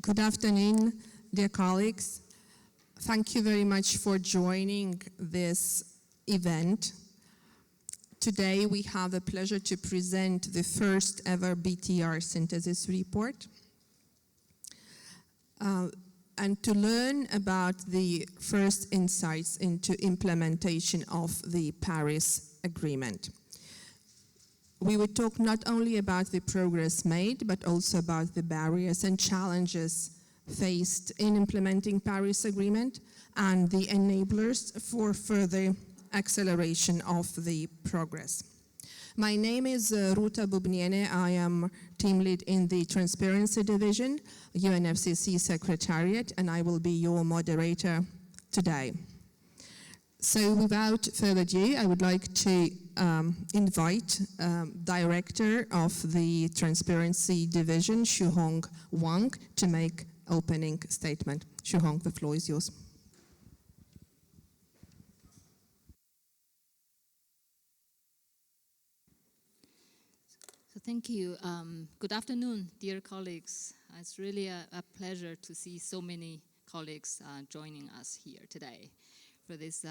Good afternoon, dear colleagues. Thank you very much for joining this event. Today we have the pleasure to present the first ever BTR Synthesis Report and to learn about the first insights into implementation of the Paris Agreement. We will talk not only about the progress made, but also about the barriers and challenges faced in implementing Paris Agreement and the enablers for further acceleration of the progress. My name is Ruta Bubniene. I am team lead in the Transparency Division, UNFCCC Secretariat, and I will be your moderator today. So without further ado, I would like to invite Director of the Transparency Division, Shuhong Wang, to make opening statement. Shuhong, the floor is yours. So thank you. Good afternoon, dear colleagues. It's really a pleasure to see so many colleagues joining us here today for this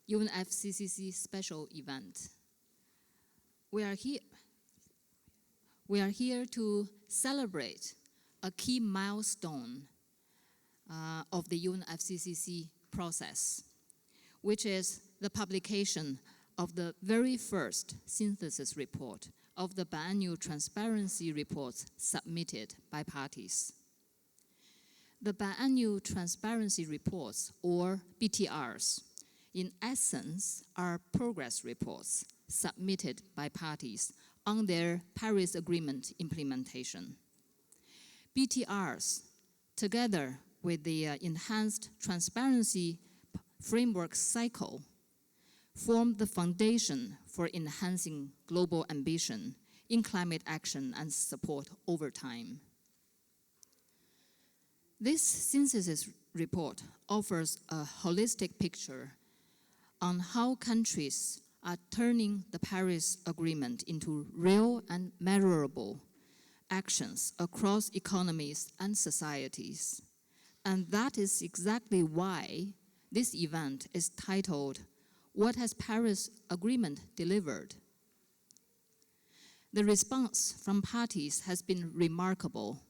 UNFCCC special event. We are here to celebrate a key milestone of the UNFCCC process, which is the publication of the very first synthesis report of the biannual transparency reports submitted by parties. The biannual transparency reports, or BTRs, in essence are progress reports submitted by parties on their Paris Agreement implementation. BTRs, together with the enhanced transparency framework cycle, form the foundation for enhancing global ambition in climate action and support over time. This synthesis report offers a holistic picture on how countries are turning the Paris Agreement into real and measurable actions across economies and societies. And that is exactly why this event is titled, "What has Paris Agreement delivered?" The response from parties has been remarkable.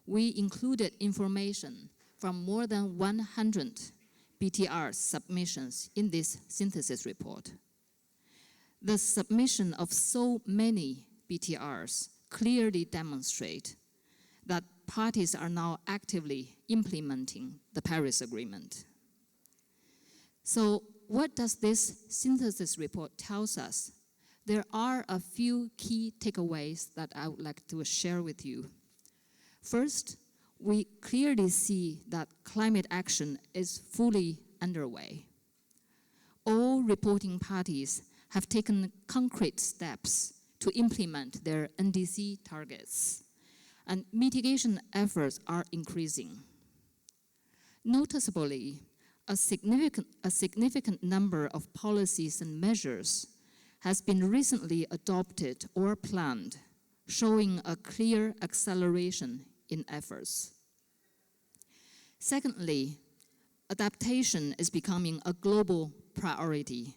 We included information from more than 100 BTR submissions in this synthesis report. The submission of so many BTRs clearly demonstrate that parties are now actively implementing the Paris Agreement. So what does this synthesis report tell us? There are a few key takeaways that I would like to share with you. First, we clearly see that climate action is fully underway. All reporting parties have taken concrete steps to implement their NDC targets, and mitigation efforts are increasing. Noticeably, a significant number of policies and measures has been recently adopted or planned, showing a clear acceleration in efforts. Secondly, adaptation is becoming a global priority,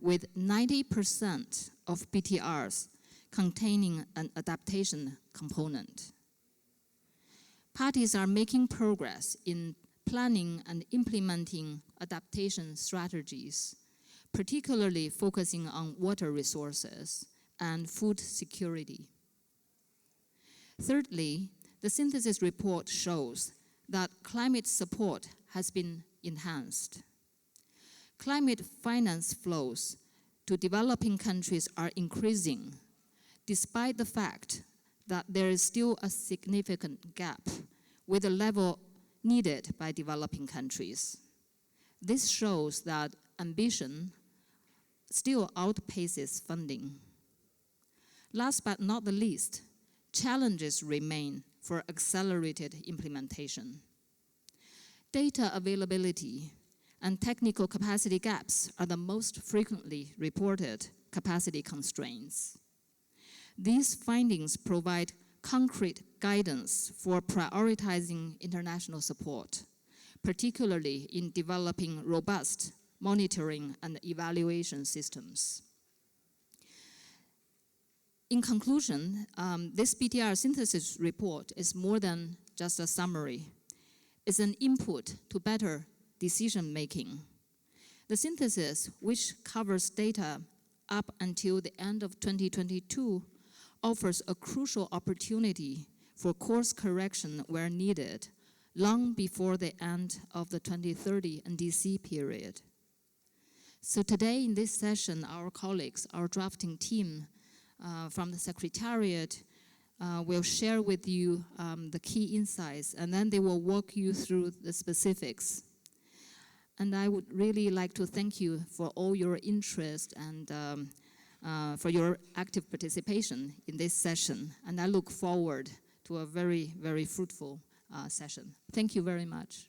with 90% of BTRs containing an adaptation component. Parties are making progress in planning and implementing adaptation strategies, particularly focusing on water resources and food security. Thirdly, the synthesis report shows that climate support has been enhanced. Climate finance flows to developing countries are increasing, despite the fact that there is still a significant gap with the level needed by developing countries. This shows that ambition still outpaces funding. Last but not the least, challenges remain for accelerated implementation. Data availability and technical capacity gaps are the most frequently reported capacity constraints. These findings provide concrete guidance for prioritizing international support, particularly in developing robust monitoring and evaluation systems. In conclusion, this BTR synthesis report is more than just a summary. It's an input to better decision making. The synthesis, which covers data up until the end of 2022, offers a crucial opportunity for course correction where needed, long before the end of the 2030 NDC period. So today in this session, our colleagues, our drafting team from the Secretariat will share with you the key insights, and then they will walk you through the specifics. And I would really like to thank you for all your interest and for your active participation in this session. And I look forward to a very, very fruitful session. Thank you very much.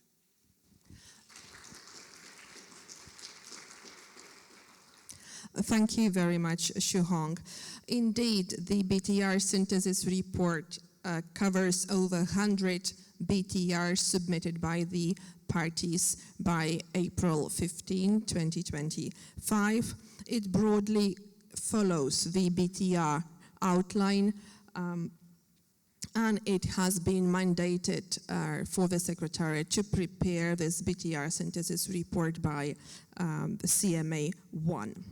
Thank you very much, Shu-Hong. Indeed, the BTR Synthesis Report covers over 100 BTRs submitted by the parties by April 15, 2025. It broadly follows the BTR outline, and it has been mandated for the Secretariat to prepare this BTR Synthesis Report by the CMA 1.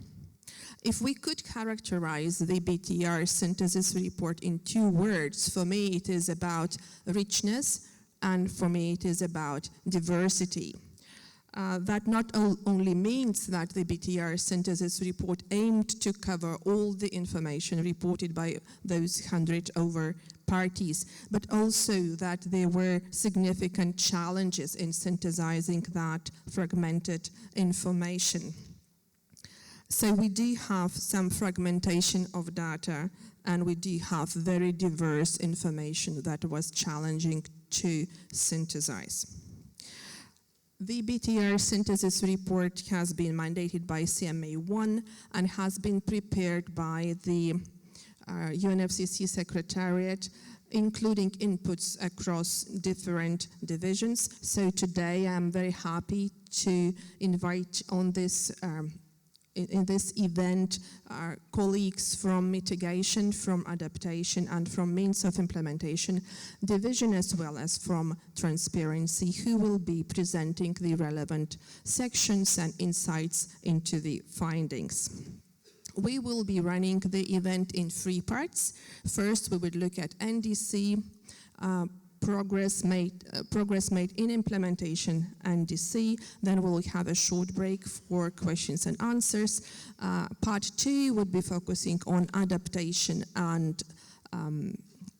If we could characterize the BTR Synthesis Report in 2 words, for me it is about richness, and for me it is about diversity. That not only means that the BTR Synthesis Report aimed to cover all the information reported by those 100 over parties, but also that there were significant challenges in synthesizing that fragmented information. So we do have some fragmentation of data, and we do have very diverse information that was challenging to synthesize. The BTR Synthesis Report has been mandated by CMA 1 and has been prepared by the UNFCCC Secretariat, including inputs across different divisions. So today I'm very happy to invite on this in this event our colleagues from mitigation, from adaptation, and from means of implementation division, as well as from transparency, who will be presenting the relevant sections and insights into the findings. We will be running the event in 3 parts. First, we would look at NDC, progress made in implementation NDC. Then we'll have a short break for questions and answers. Part 2 would be focusing on adaptation and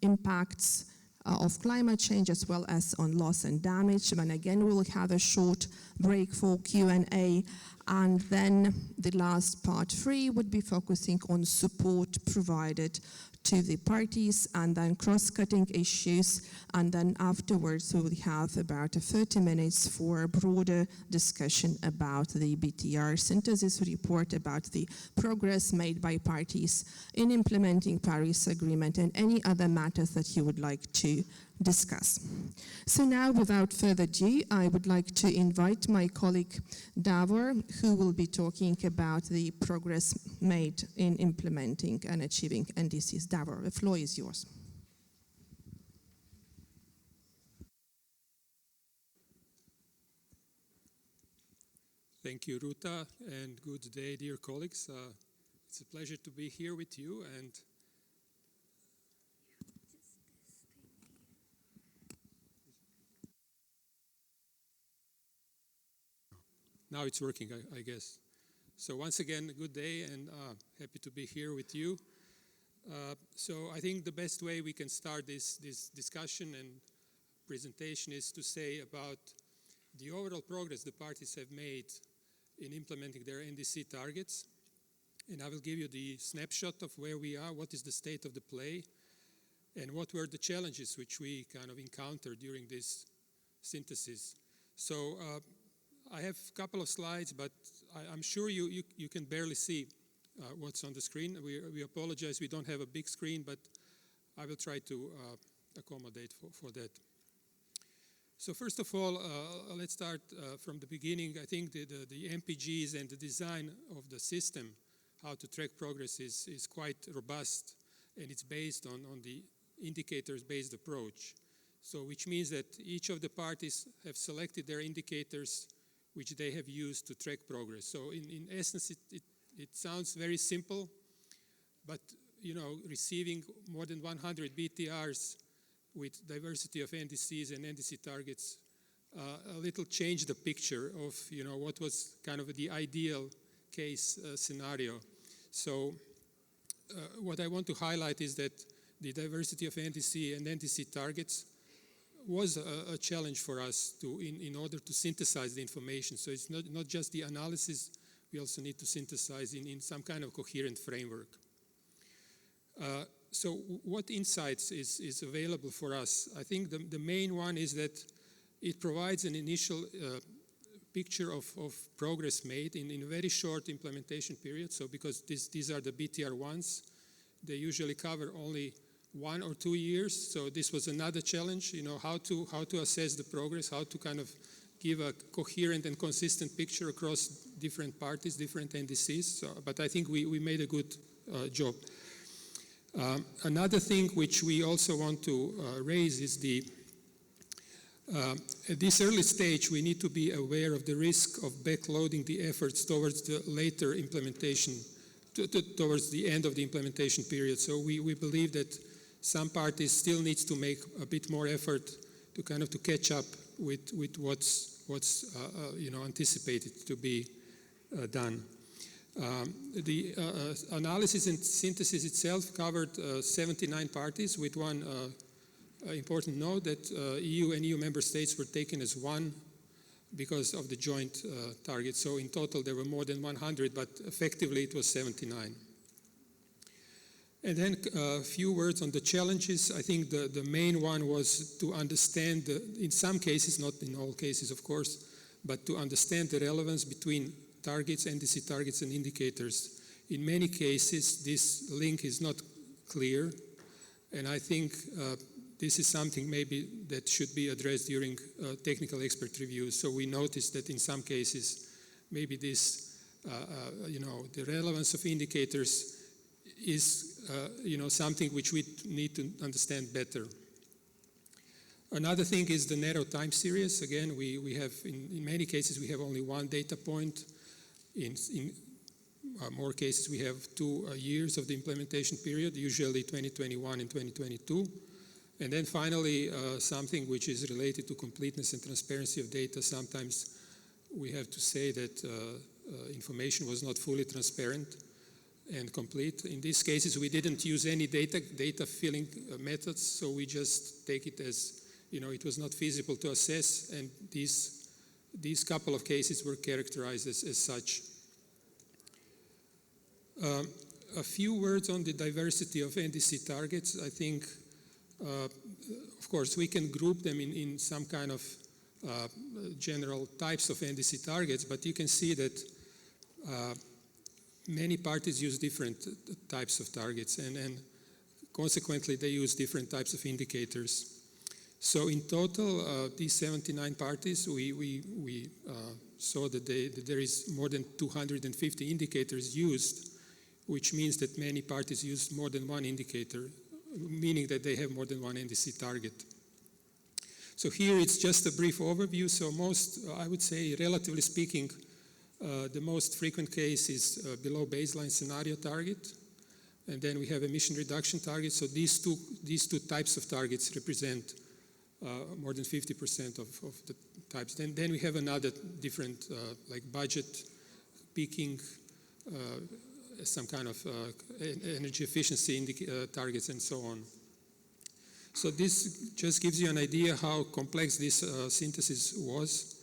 impacts of climate change, as well as on loss and damage. And again, we'll have a short break for Q&A. And then the last part 3 would be focusing on support provided to the parties, and then cross-cutting issues, and then afterwards we will have about 30 minutes for a broader discussion about the BTR Synthesis Report, about the progress made by parties in implementing Paris Agreement, and any other matters that you would like to discuss. So now, without further ado, I would like to invite my colleague Davor, who will be talking about the progress made in implementing and achieving NDCs. Davor, the floor is yours. Thank you, Ruta, and good day, dear colleagues. It's a pleasure to be here with you, and now it's working, I guess. So once again, good day, and happy to be here with you. So I think the best way we can start this discussion and presentation is to say about the overall progress the parties have made in implementing their NDC targets. And I will give you the snapshot of where we are, what is the state of the play, and what were the challenges which we kind of encountered during this synthesis. So I have a couple of slides, but I'm sure you can barely see what's on the screen. We apologize, we don't have a big screen, but I will try to accommodate for that. So first of all, let's start from the beginning. I think the MPGs and the design of the system, how to track progress, is quite robust, and it's based on the indicators-based approach. So which means that each of the parties have selected their indicators which they have used to track progress. So in essence, it sounds very simple, but receiving more than 100 BTRs with diversity of NDCs and NDC targets a little changed the picture of what was kind of the ideal case scenario. So what I want to highlight is that the diversity of NDC and NDC targets was a challenge for us in order to synthesize the information. So it's not just the analysis, we also need to synthesize in some kind of coherent framework. So what insights is available for us? I think the main one is that it provides an initial picture of progress made in a very short implementation period. So because these are the BTR1s, they usually cover only 1 or 2 years. So this was another challenge, how to assess the progress, how to kind of give a coherent and consistent picture across different parties, different NDCs. So, but I think we made a good job. Another thing which we also want to raise is at this early stage, we need to be aware of the risk of backloading the efforts towards the later implementation, towards the end of the implementation period. So we believe that some parties still needs to make a bit more effort to kind of to catch up with what's anticipated to be done. The analysis and synthesis itself covered 79 parties with one important note that EU and EU member states were taken as one because of the joint target. So in total there were more than 100, but effectively it was 79. And then a few words on the challenges. I think the main one was to understand, in some cases, not in all cases of course, but to understand the relevance between targets, NDC targets and indicators. In many cases this link is not clear, and I think this is something maybe that should be addressed during technical expert reviews. So we noticed that in some cases maybe this, the relevance of indicators is something which we need to understand better. Another thing is the narrow time series. Again, we have, in many cases, we have only one data point. In more cases, we have 2 years of the implementation period, usually 2021 and 2022. And then finally, something which is related to completeness and transparency of data. Sometimes we have to say that information was not fully transparent and complete. In these cases, we didn't use any data filling methods, so we just take it as, it was not feasible to assess, and these couple of cases were characterized as such. A few words on the diversity of NDC targets. I think, of course, we can group them in some kind of general types of NDC targets, but you can see that many parties use different types of targets, and consequently they use different types of indicators. So in total, these 79 parties, we saw that there is more than 250 indicators used, which means that many parties use more than one indicator, meaning that they have more than one NDC target. So here it's just a brief overview. So most, I would say, relatively speaking, the most frequent case is below baseline scenario target, and then we have emission reduction target. So these two types of targets represent more than 50% of the types. Then we have another different, like budget, peaking, some kind of energy efficiency targets, and so on. So this just gives you an idea how complex this synthesis was.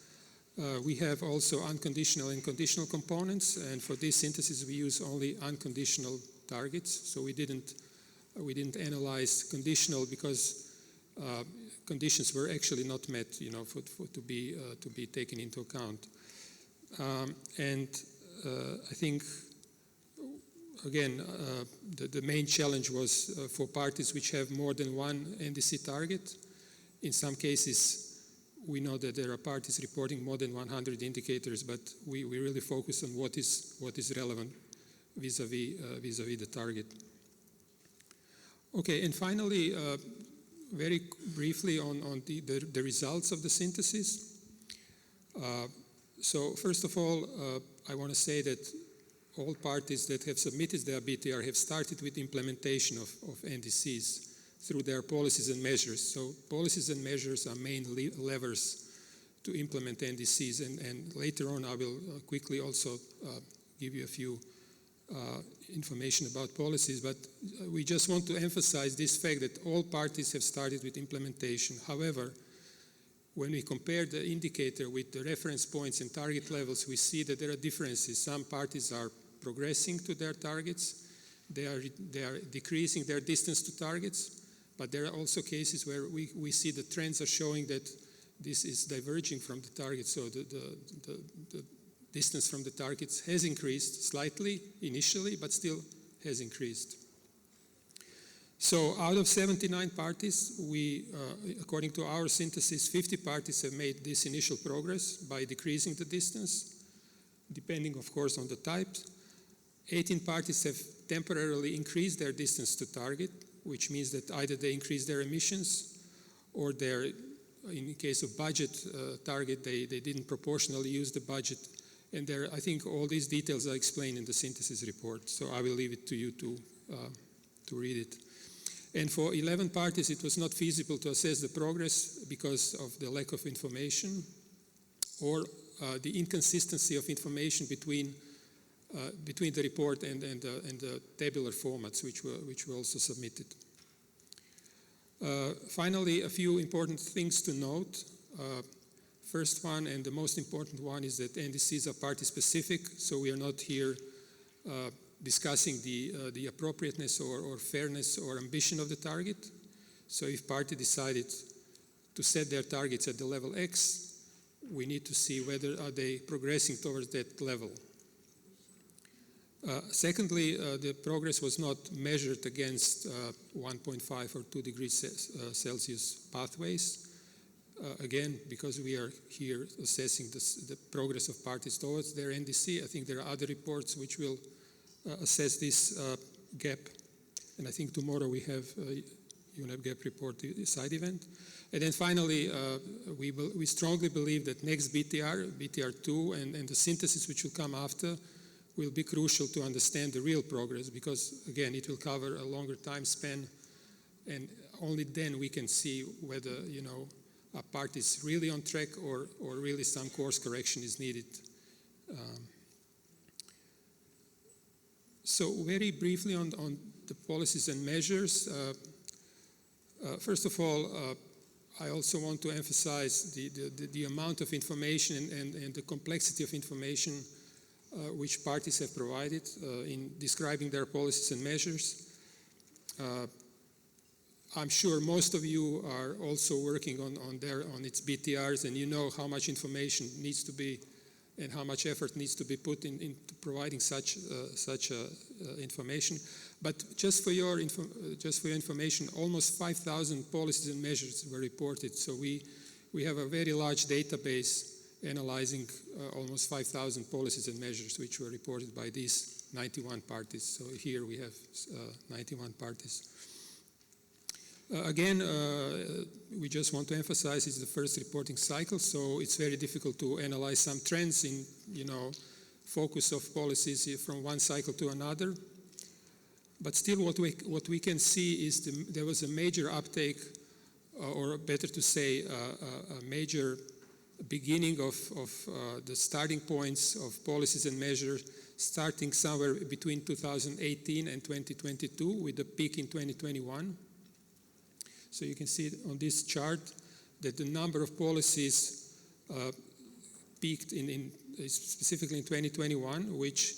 We have also unconditional and conditional components, and for this synthesis we use only unconditional targets. So we didn't analyze conditional because conditions were actually not met, to be taken into account. And I think again, the main challenge was for parties which have more than one NDC target. In some cases, we know that there are parties reporting more than 100 indicators, but we really focus on what is relevant vis-a-vis the target. Okay, and finally, very briefly on the results of the synthesis. So first of all, I want to say that all parties that have submitted their BTR have started with implementation of NDCs through their policies and measures. So policies and measures are main levers to implement NDCs, and later on I will quickly also give you a few information about policies, but we just want to emphasize this fact that all parties have started with implementation. However, when we compare the indicator with the reference points and target levels, we see that there are differences. Some parties are progressing to their targets. They are decreasing their distance to targets, but there are also cases where we see the trends are showing that this is diverging from the target. So the distance from the targets has increased slightly initially, but still has increased. So out of 79 parties, according to our synthesis, 50 parties have made this initial progress by decreasing the distance, depending, of course, on the types. 18 parties have temporarily increased their distance to target, which means that either they increased their emissions or in case of budget target, they didn't proportionally use the budget. And I think all these details are explained in the synthesis report, so I will leave it to you to read it. And for 11 parties, it was not feasible to assess the progress because of the lack of information or the inconsistency of information between the report and the tabular formats which were also submitted. Finally, a few important things to note. First one, and the most important one, is that NDCs are party-specific, so we are not here discussing the appropriateness or fairness or ambition of the target. So if party decided to set their targets at the level X, we need to see whether are they progressing towards that level. Secondly, the progress was not measured against 1.5 or 2 degrees Celsius pathways. Again, because we are here assessing the progress of parties towards their NDC, I think there are other reports which will assess this gap. And I think tomorrow we have UNEP gap report side event. And then finally, we strongly believe that next BTR, BTR2, and the synthesis which will come after will be crucial to understand the real progress, because again, it will cover a longer time span, and only then we can see whether, a party is really on track or really some course correction is needed. So very briefly on the policies and measures. First of all, I also want to emphasize the amount of information and the complexity of information which parties have provided in describing their policies and measures. I'm sure most of you are also working on its BTRs, and you know how much information needs to be and how much effort needs to be put into providing such information. But just for your information, almost 5,000 policies and measures were reported. So we have a very large database analyzing almost 5,000 policies and measures which were reported by these 91 parties. So here we have 91 parties. Again, we just want to emphasize it's the first reporting cycle, so it's very difficult to analyze some trends in, focus of policies from one cycle to another. But still, what we can see is there was a major uptake, or better to say, a major beginning of the starting points of policies and measures, starting somewhere between 2018 and 2022, with a peak in 2021. So you can see on this chart that the number of policies peaked specifically in 2021, which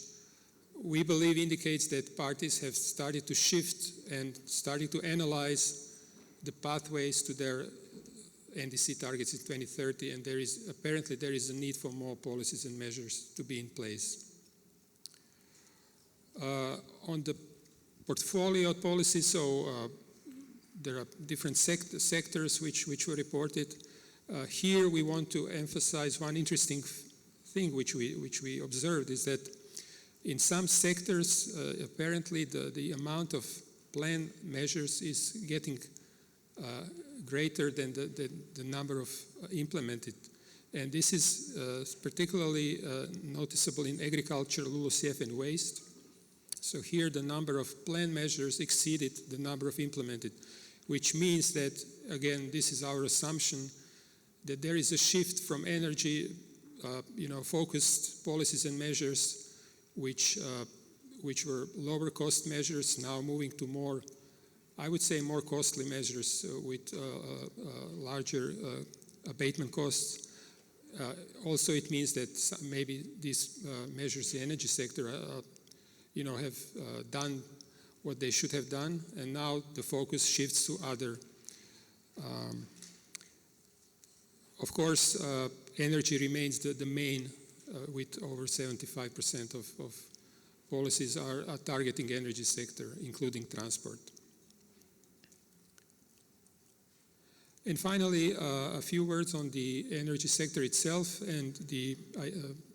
we believe indicates that parties have started to shift and started to analyze the pathways to their NDC targets in 2030, and apparently there is a need for more policies and measures to be in place. On the portfolio policy, so there are different sectors which were reported. Here we want to emphasize one interesting thing which we observed is that in some sectors, apparently the amount of plan measures is getting greater than the number of implemented. And this is particularly noticeable in agriculture, LULUCF, and waste. So here the number of plan measures exceeded the number of implemented, which means that, again, this is our assumption, that there is a shift from energy, focused policies and measures which were lower cost measures, now moving to more, I would say, more costly measures with larger abatement costs. Also, it means that maybe these measures in the energy sector, have done what they should have done, and now the focus shifts to other. Of course, energy remains the main, with over 75% of policies are targeting energy sector, including transport. And finally, a few words on the energy sector itself and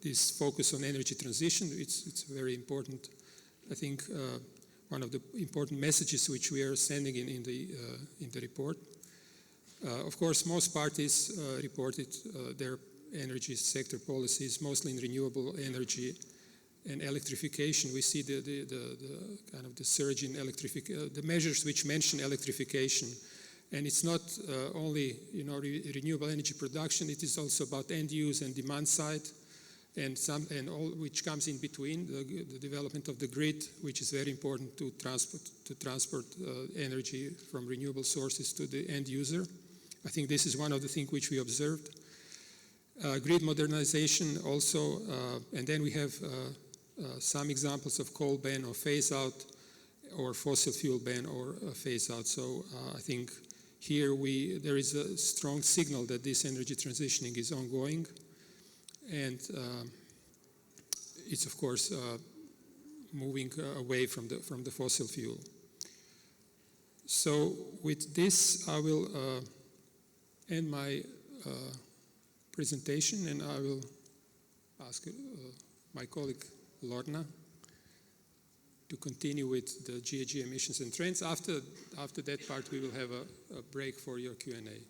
this focus on energy transition. It's very important. I think one of the important messages which we are sending in the report. Of course, most parties reported their energy sector policies, mostly in renewable energy and electrification. We see the kind of the surge in electrification, the measures which mention electrification. And it's not only renewable energy production, it is also about end use and demand side, and all which comes in between, the development of the grid, which is very important to transport energy from renewable sources to the end user. I think this is one of the things which we observed. Grid modernization also, and then we have some examples of coal ban or phase out, or fossil fuel ban or phase out. So I think here there is a strong signal that this energy transitioning is ongoing, and it's of course moving away from the fossil fuel. So with this, I will end my presentation, and I will ask my colleague Lorna to continue with the GHG emissions and trends. After that part, we will have a break for your Q&A.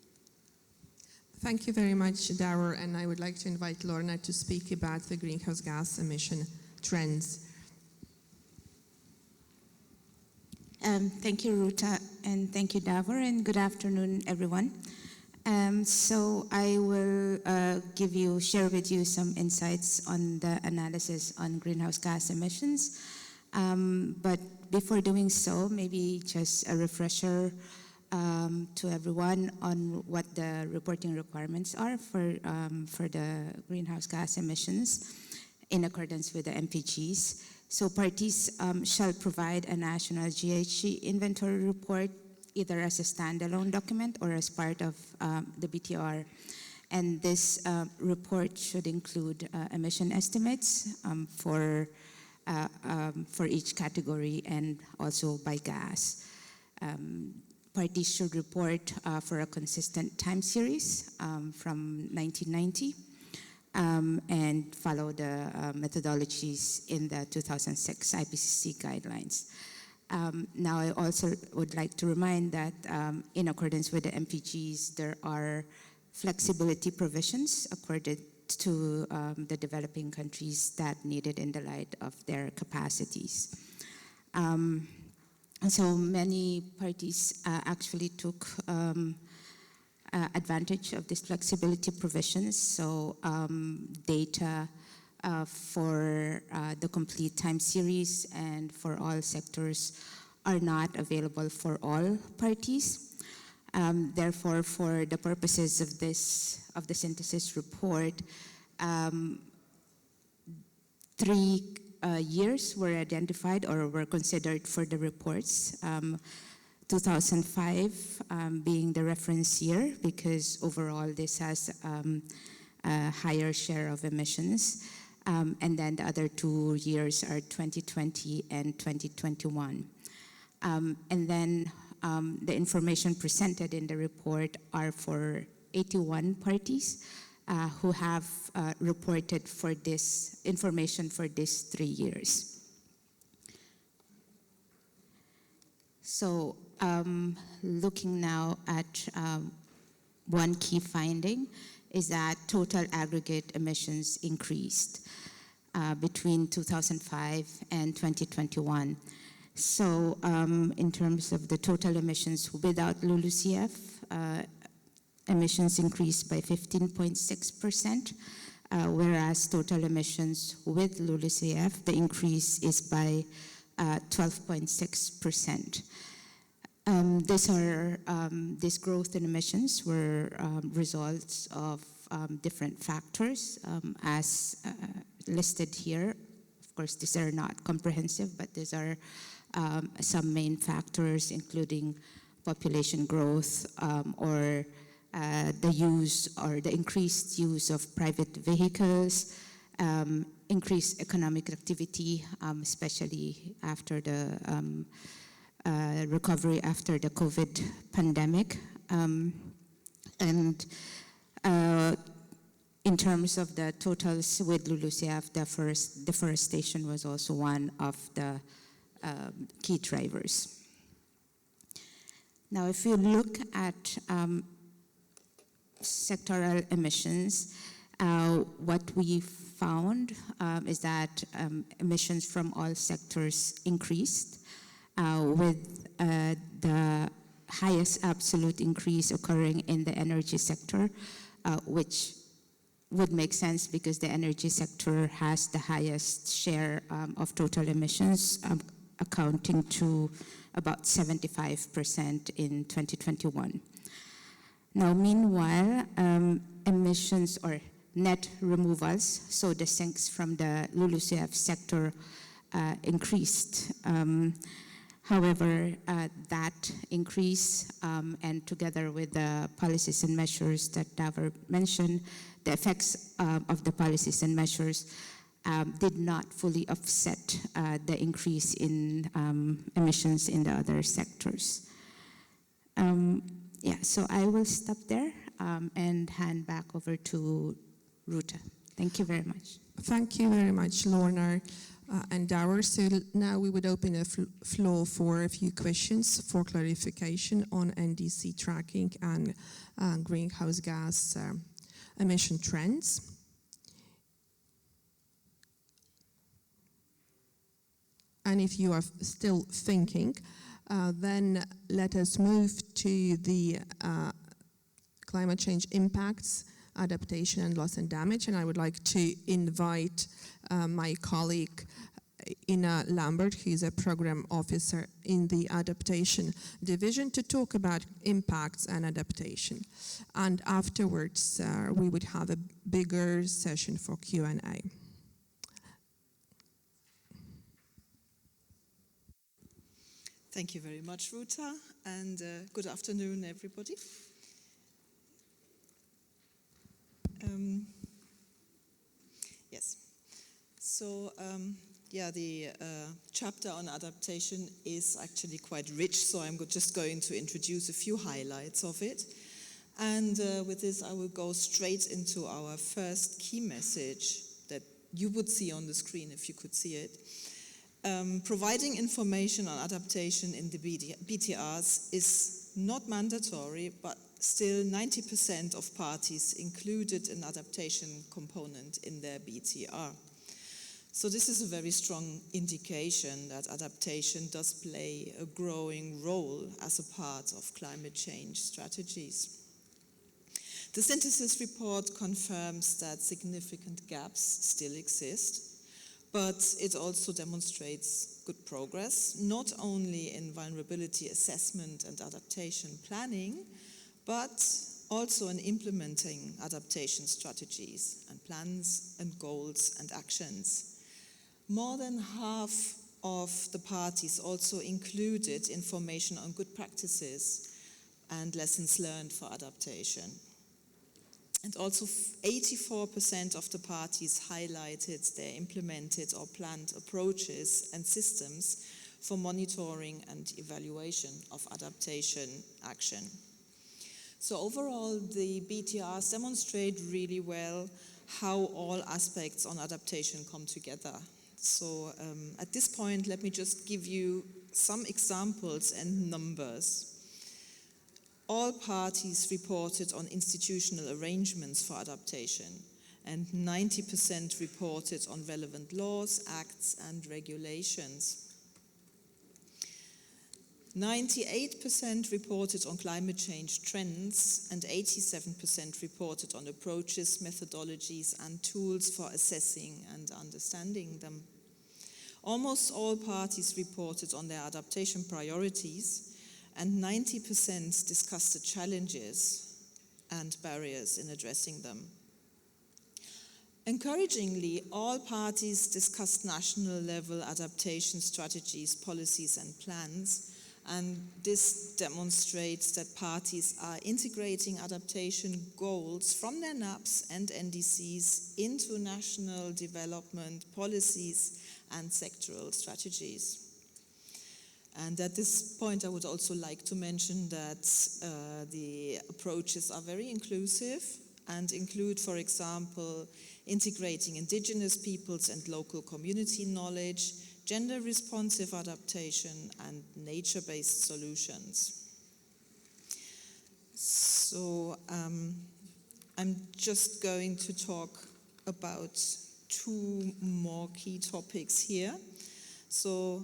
Thank you very much, Davor, and I would like to invite Lorna to speak about the greenhouse gas emission trends. Thank you, Ruta, and thank you, Davor, and good afternoon, everyone. So I will share with you some insights on the analysis on greenhouse gas emissions. But before doing so, maybe just a refresher to everyone on what the reporting requirements are for the greenhouse gas emissions in accordance with the MPGs. So parties shall provide a national GHG inventory report either as a standalone document or as part of the BTR. And this report should include emission estimates for each category and also by gas. Parties should report for a consistent time series from 1990 and follow the methodologies in the 2006 IPCC guidelines. Now, I also would like to remind that in accordance with the MPGs, there are flexibility provisions accorded to the developing countries that need it in the light of their capacities. So many parties actually took advantage of these flexibility provisions. So data for the complete time series and for all sectors are not available for all parties. Therefore, for the purposes of the synthesis report, 3 years were identified or were considered for the reports. 2005 being the reference year, because overall this has a higher share of emissions. and then the other 2 years are 2020 and 2021. And then the information presented in the report are for 81 parties who have reported for this information for these 3 years. So looking now at one key finding is that total aggregate emissions increased between 2005 and 2021. So in terms of the total emissions without LULUCF, emissions increased by 15.6%, whereas total emissions with LULUCF, the increase is by 12.6%. This growth in emissions were results of different factors as listed here. Of course, these are not comprehensive, but these are some main factors, including population growth or the use or the increased use of private vehicles, increased economic activity, especially after the recovery after the COVID pandemic. And in terms of the totals with LULUCF, deforestation was also one of the key drivers. Now, if you look at sectoral emissions, what we found is that emissions from all sectors increased, with the highest absolute increase occurring in the energy sector, which would make sense because the energy sector has the highest share of total emissions, accounting to about 75% in 2021. Now, meanwhile, emissions or net removals, so the sinks from the LULUCF sector, increased. However, that increase and together with the policies and measures that Davor mentioned, the effects of the policies and measures did not fully offset the increase in emissions in the other sectors. So I will stop there and hand back over to Ruta. Thank you very much. Thank you very much, Lorna and Davor. So now we would open a floor for a few questions for clarification on NDC tracking and greenhouse gas emission trends. And if you are still thinking, then let us move to the climate change impacts, adaptation and loss and damage. And I would like to invite my colleague Ina Lambert, who is a program officer in the adaptation division, to talk about impacts and adaptation. And afterwards, we would have a bigger session for Q&A. Thank you very much, Ruta, and good afternoon, everybody. Yes, so the chapter on adaptation is actually quite rich, so I'm just going to introduce a few highlights of it. And with this, I will go straight into our first key message that you would see on the screen if you could see it. Providing information on adaptation in the BTRs is not mandatory, but still 90% of parties included an adaptation component in their BTR. So this is a very strong indication that adaptation does play a growing role as a part of climate change strategies. The synthesis report confirms that significant gaps still exist, but it also demonstrates good progress, not only in vulnerability assessment and adaptation planning, but also in implementing adaptation strategies and plans and goals and actions. More than half of the parties also included information on good practices and lessons learned for adaptation. And also 84% of the parties highlighted their implemented or planned approaches and systems for monitoring and evaluation of adaptation action. So overall, the BTRs demonstrate really well how all aspects on adaptation come together. So at this point, let me just give you some examples and numbers. All parties reported on institutional arrangements for adaptation, and 90% reported on relevant laws, acts, and regulations. 98% reported on climate change trends, and 87% reported on approaches, methodologies, and tools for assessing and understanding them. Almost all parties reported on their adaptation priorities, and 90% discussed the challenges and barriers in addressing them. Encouragingly, all parties discussed national-level adaptation strategies, policies, and plans, and this demonstrates that parties are integrating adaptation goals from their NAPs and NDCs into national development policies and sectoral strategies. And at this point, I would also like to mention that the approaches are very inclusive and include, for example, integrating indigenous peoples and local community knowledge, gender-responsive adaptation, and nature-based solutions. So I'm just going to talk about two more key topics here. So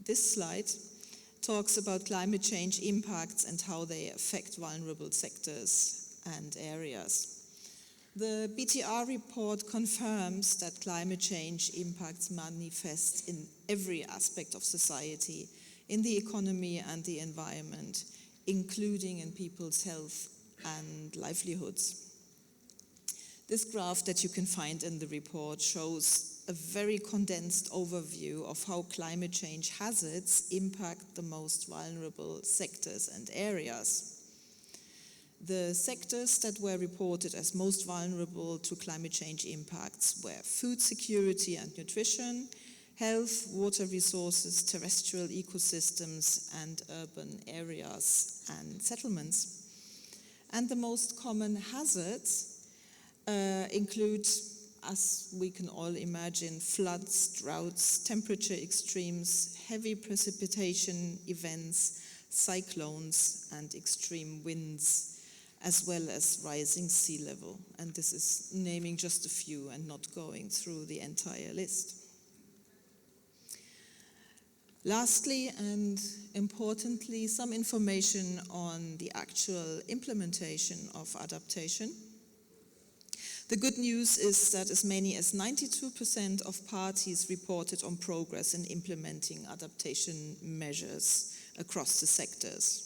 this slide talks about climate change impacts and how they affect vulnerable sectors and areas. The BTR report confirms that climate change impacts manifest in every aspect of society, in the economy and the environment, including in people's health and livelihoods. This graph that you can find in the report shows a very condensed overview of how climate change hazards impact the most vulnerable sectors and areas. The sectors that were reported as most vulnerable to climate change impacts were food security and nutrition, health, water resources, terrestrial ecosystems, and urban areas and settlements. And the most common hazards include, as we can all imagine, floods, droughts, temperature extremes, heavy precipitation events, cyclones, and extreme winds, as well as rising sea level. And this is naming just a few and not going through the entire list. Lastly, and importantly, some information on the actual implementation of adaptation. The good news is that as many as 92% of parties reported on progress in implementing adaptation measures across the sectors.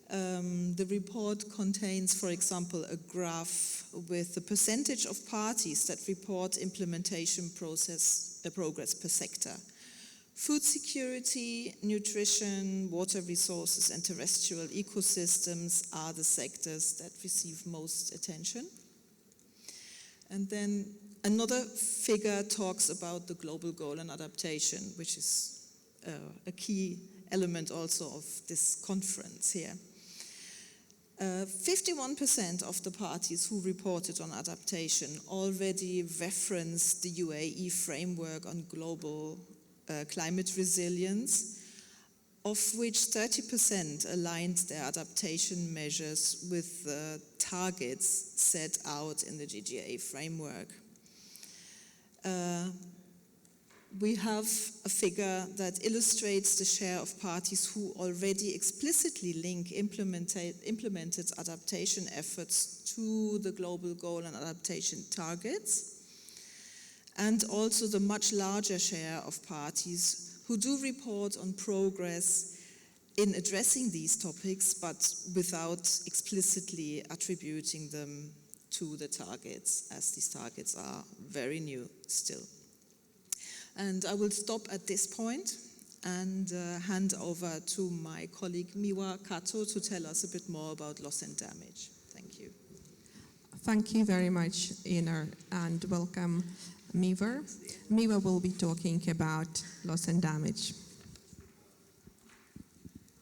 The report contains, for example, a graph with the percentage of parties that report implementation progress per sector. Food security, nutrition, water resources, and terrestrial ecosystems are the sectors that receive most attention. And then another figure talks about the global goal and adaptation, which is a key element also of this conference here. 51% of the parties who reported on adaptation already referenced the UAE framework on global climate resilience, of which 30% aligned their adaptation measures with the targets set out in the GGA framework. We have a figure that illustrates the share of parties who already explicitly link implemented adaptation efforts to the global goal and adaptation targets, and also the much larger share of parties who do report on progress in addressing these topics, but without explicitly attributing them to the targets, as these targets are very new still. And I will stop at this point and hand over to my colleague Miwa Kato to tell us a bit more about loss and damage. Thank you. Thank you very much, Ina, and welcome, Miva. Miva will be talking about loss and damage.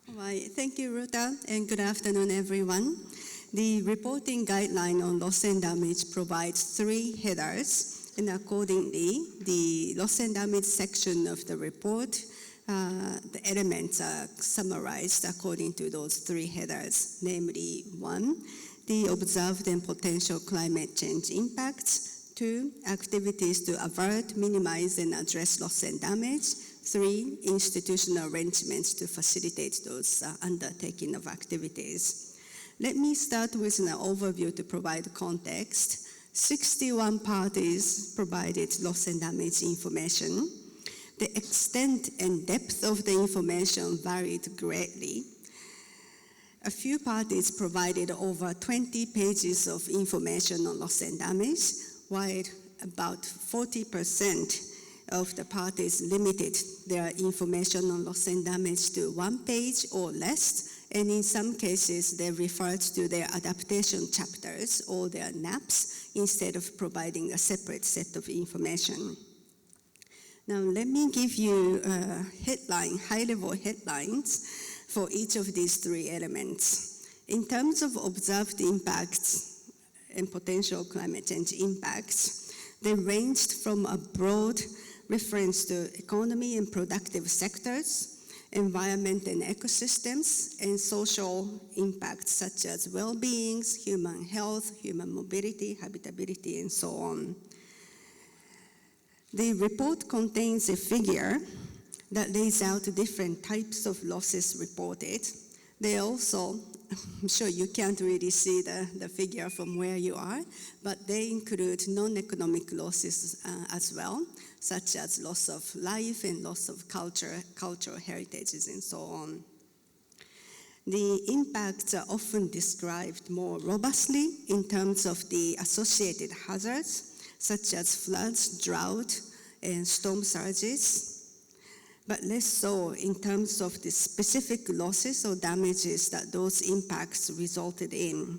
All right. Thank you, Ruta, and good afternoon, everyone. The reporting guideline on loss and damage provides 3 headers, and accordingly, the loss and damage section of the report, the elements are summarized according to those 3 headers, namely 1, the observed and potential climate change impacts, 2, activities to avert, minimize, and address loss and damage, 3, institutional arrangements to facilitate those undertaking of activities. Let me start with an overview to provide context. 61 parties provided loss and damage information. The extent and depth of the information varied greatly. A few parties provided over 20 pages of information on loss and damage, while about 40% of the parties limited their information on loss and damage to 1 page or less, and in some cases they referred to their adaptation chapters or their NAPs instead of providing a separate set of information. Now let me give you high-level headlines for each of these 3 elements. In terms of observed impacts and potential climate change impacts, they ranged from a broad reference to economy and productive sectors, environment and ecosystems, and social impacts such as well-being, human health, human mobility, habitability, and so on. The report contains a figure that lays out different types of losses reported. They also, I'm sure you can't really see the figure from where you are, but they include non-economic losses as well, such as loss of life and loss of cultural heritages and so on. The impacts are often described more robustly in terms of the associated hazards, such as floods, drought, and storm surges, but less so in terms of the specific losses or damages that those impacts resulted in.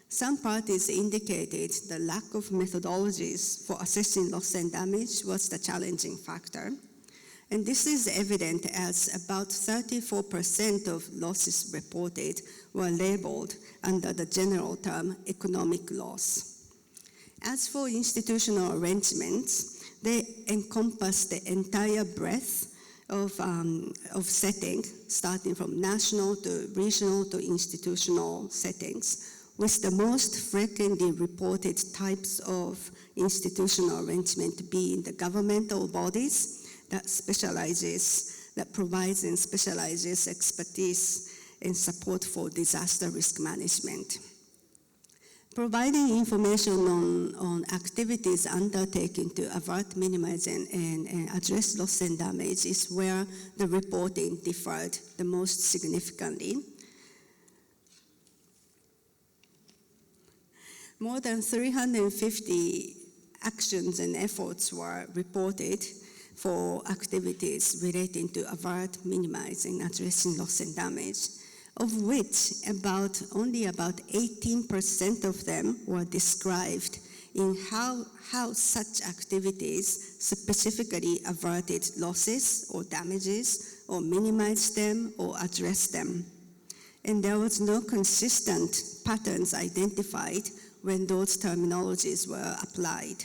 Some parties indicated the lack of methodologies for assessing loss and damage was the challenging factor. And this is evident as about 34% of losses reported were labeled under the general term economic loss. As for institutional arrangements, they encompass the entire breadth of setting, starting from national to regional to institutional settings, with the most frequently reported types of institutional arrangement being the governmental bodies that provides and specializes expertise and support for disaster risk management. Providing information on activities undertaken to avert, minimize, and address loss and damage is where the reporting differed the most significantly. More than 350 actions and efforts were reported for activities relating to avert, minimize, and addressing loss and damage, of which only about 18% of them were described in how such activities specifically averted losses or damages or minimized them or addressed them. And there was no consistent patterns identified when those terminologies were applied.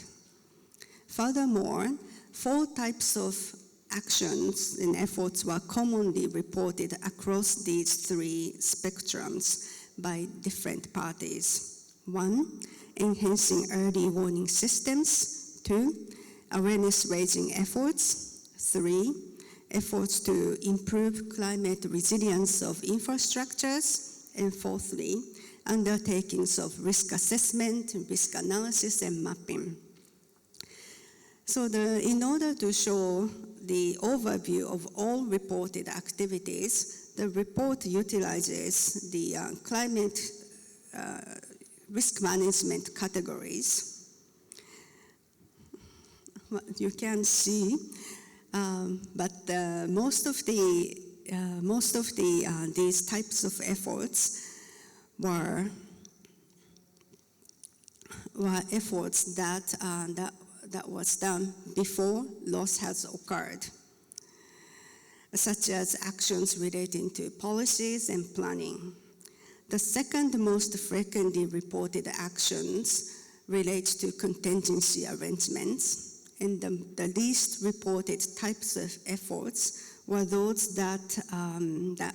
Furthermore, 4 types of actions and efforts were commonly reported across these 3 spectrums by different parties. 1, enhancing early warning systems. 2, awareness-raising efforts. 3, efforts to improve climate resilience of infrastructures. And 4thly, undertakings of risk assessment, risk analysis, and mapping. So in order to show the overview of all reported activities, the report utilizes the climate risk management categories. You can see, but most of these types of efforts were were efforts that was done before loss has occurred, such as actions relating to policies and planning. The second most frequently reported actions relate to contingency arrangements, and the least reported types of efforts were those that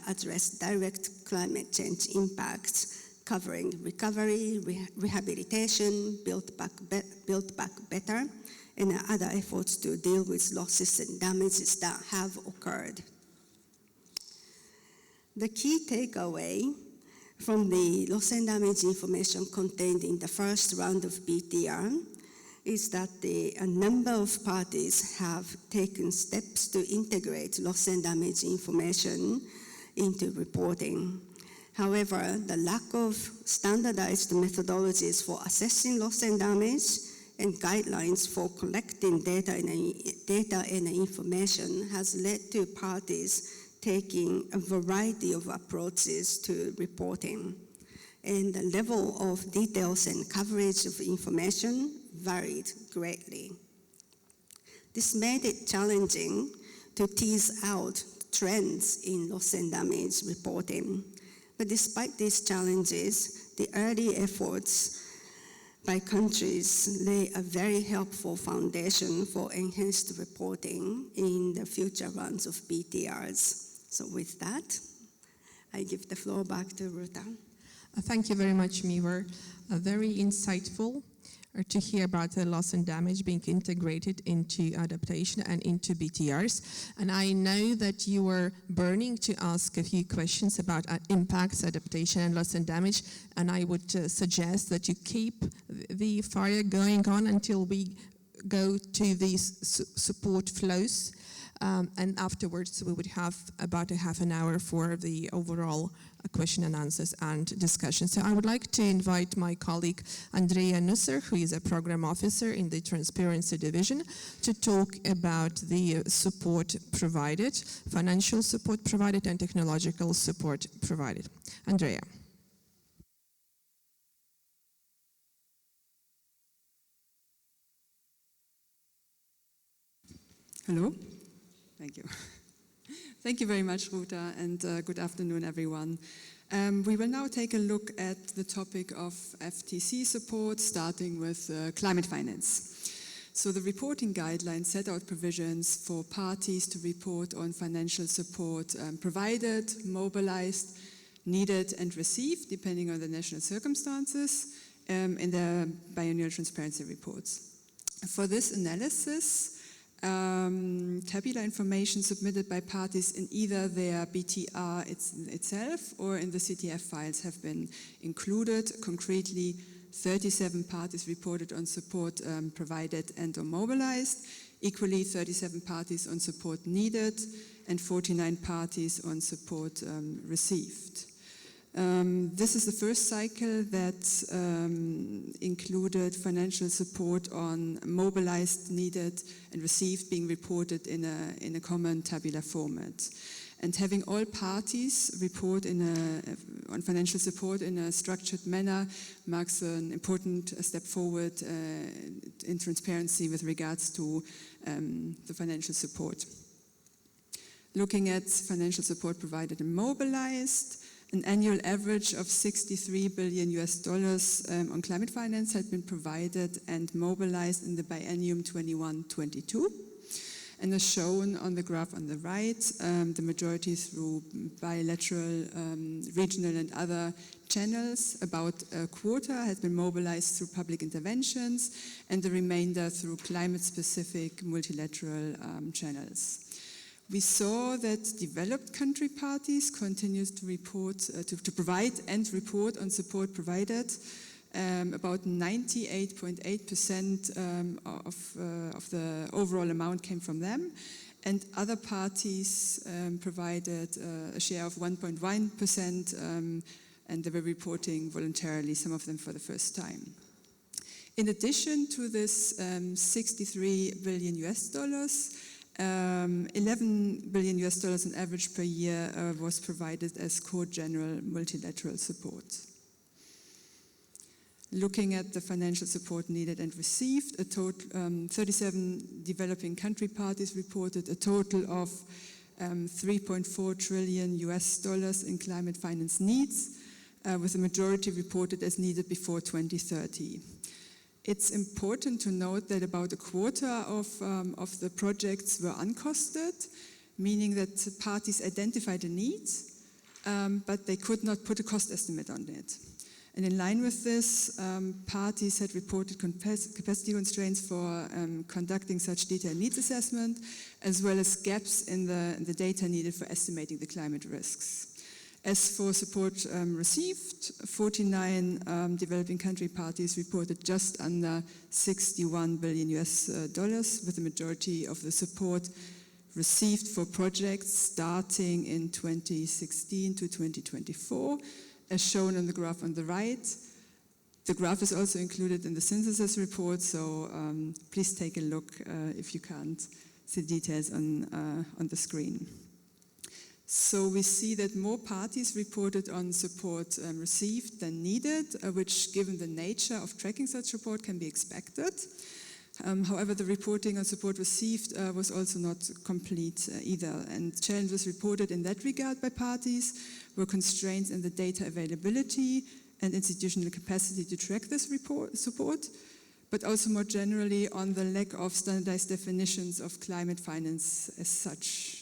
address direct climate change impacts, covering recovery, rehabilitation, build back better, and other efforts to deal with losses and damages that have occurred. The key takeaway from the loss and damage information contained in the first round of BTR is that a number of parties have taken steps to integrate loss and damage information into reporting. However, the lack of standardized methodologies for assessing loss and damage and guidelines for collecting data and information has led to parties taking a variety of approaches to reporting, and the level of details and coverage of information varied greatly. This made it challenging to tease out trends in loss and damage reporting. But despite these challenges, the early efforts by countries lay a very helpful foundation for enhanced reporting in the future rounds of BTRs. So with that, I give the floor back to Ruta. Thank you very much, Miver. Very insightful to hear about the loss and damage being integrated into adaptation and into BTRs. And I know that you were burning to ask a few questions about impacts, adaptation, and loss and damage. And I would suggest that you keep the fire going on until we go to these support flows. And afterwards, we would have about a half an hour for the overall question and answers and discussion. So I would like to invite my colleague, Andrea Nusser, who is a program officer in the Transparency Division, to talk about the support provided, financial support provided, and technological support provided. Andrea. Hello. Thank you. Thank you very much, Ruta, and good afternoon, everyone. We will now take a look at the topic of FTC support, starting with climate finance. So the reporting guidelines set out provisions for parties to report on financial support provided, mobilized, needed, and received, depending on the national circumstances, in their biannual transparency reports. For this analysis, tabular information submitted by parties in either their BTR itself or in the CTF files have been included. Concretely, 37 parties reported on support provided and or mobilized, equally 37 parties on support needed, and 49 parties on support received. This is the first cycle that included financial support on mobilized, needed, and received being reported in a common tabular format. And having all parties report on financial support in a structured manner marks an important step forward in transparency with regards to the financial support. Looking at financial support provided and mobilized, an annual average of $63 billion on climate finance had been provided and mobilized in the biennium 21-22. And as shown on the graph on the right, the majority through bilateral, regional and other channels. About a quarter has been mobilized through public interventions and the remainder through climate-specific multilateral channels. We saw that developed country parties continued to report, to provide and report on support provided. About 98.8% of the overall amount came from them, and other parties provided a share of 1.1%, and they were reporting voluntarily, some of them for the first time. In addition to this $63 billion, $11 billion on average per year was provided as core general multilateral support. Looking at the financial support needed and received, a total 37 developing country parties reported a total of 3.4 trillion US dollars in climate finance needs, with the majority reported as needed before 2030. It's important to note that about a quarter of the projects were uncosted, meaning that parties identified the needs, but they could not put a cost estimate on it. And in line with this, parties had reported capacity constraints for conducting such detailed needs assessment, as well as gaps in the data needed for estimating the climate risks. As for support received, 49 developing country parties reported just under 61 billion US dollars, with the majority of the support received for projects starting in 2016 to 2024, as shown on the graph on the right. The graph is also included in the synthesis report, so please take a look if you can't see details on the screen. So we see that more parties reported on support received than needed, which, given the nature of tracking such report, can be expected. However, the reporting on support received was also not complete either, and challenges reported in that regard by parties were constraints in the data availability and institutional capacity to track this support, but also more generally on the lack of standardized definitions of climate finance as such.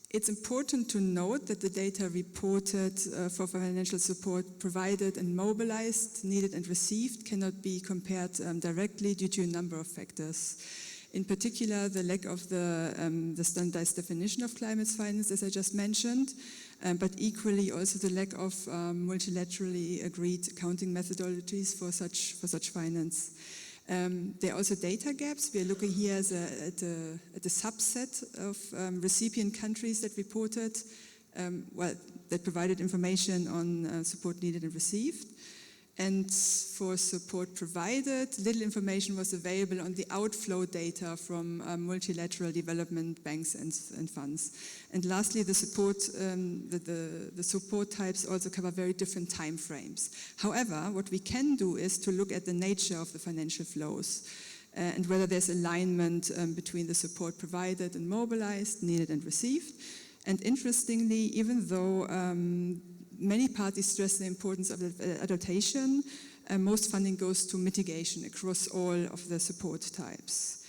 It's important to note that the data reported for financial support provided and mobilized, needed and received cannot be compared directly due to a number of factors. In particular, the lack of the standardized definition of climate finance, as I just mentioned, but equally also the lack of multilaterally agreed accounting methodologies for such finance. There are also data gaps. We are looking here at a subset of recipient countries that reported, that provided information on support needed and received. And for support provided, little information was available on the outflow data from multilateral development banks and funds. And lastly, the support types also cover very different time frames. However, what we can do is to look at the nature of the financial flows and whether there's alignment between the support provided and mobilized, needed and received. And interestingly, even though many parties stress the importance of adaptation, most funding goes to mitigation across all of the support types.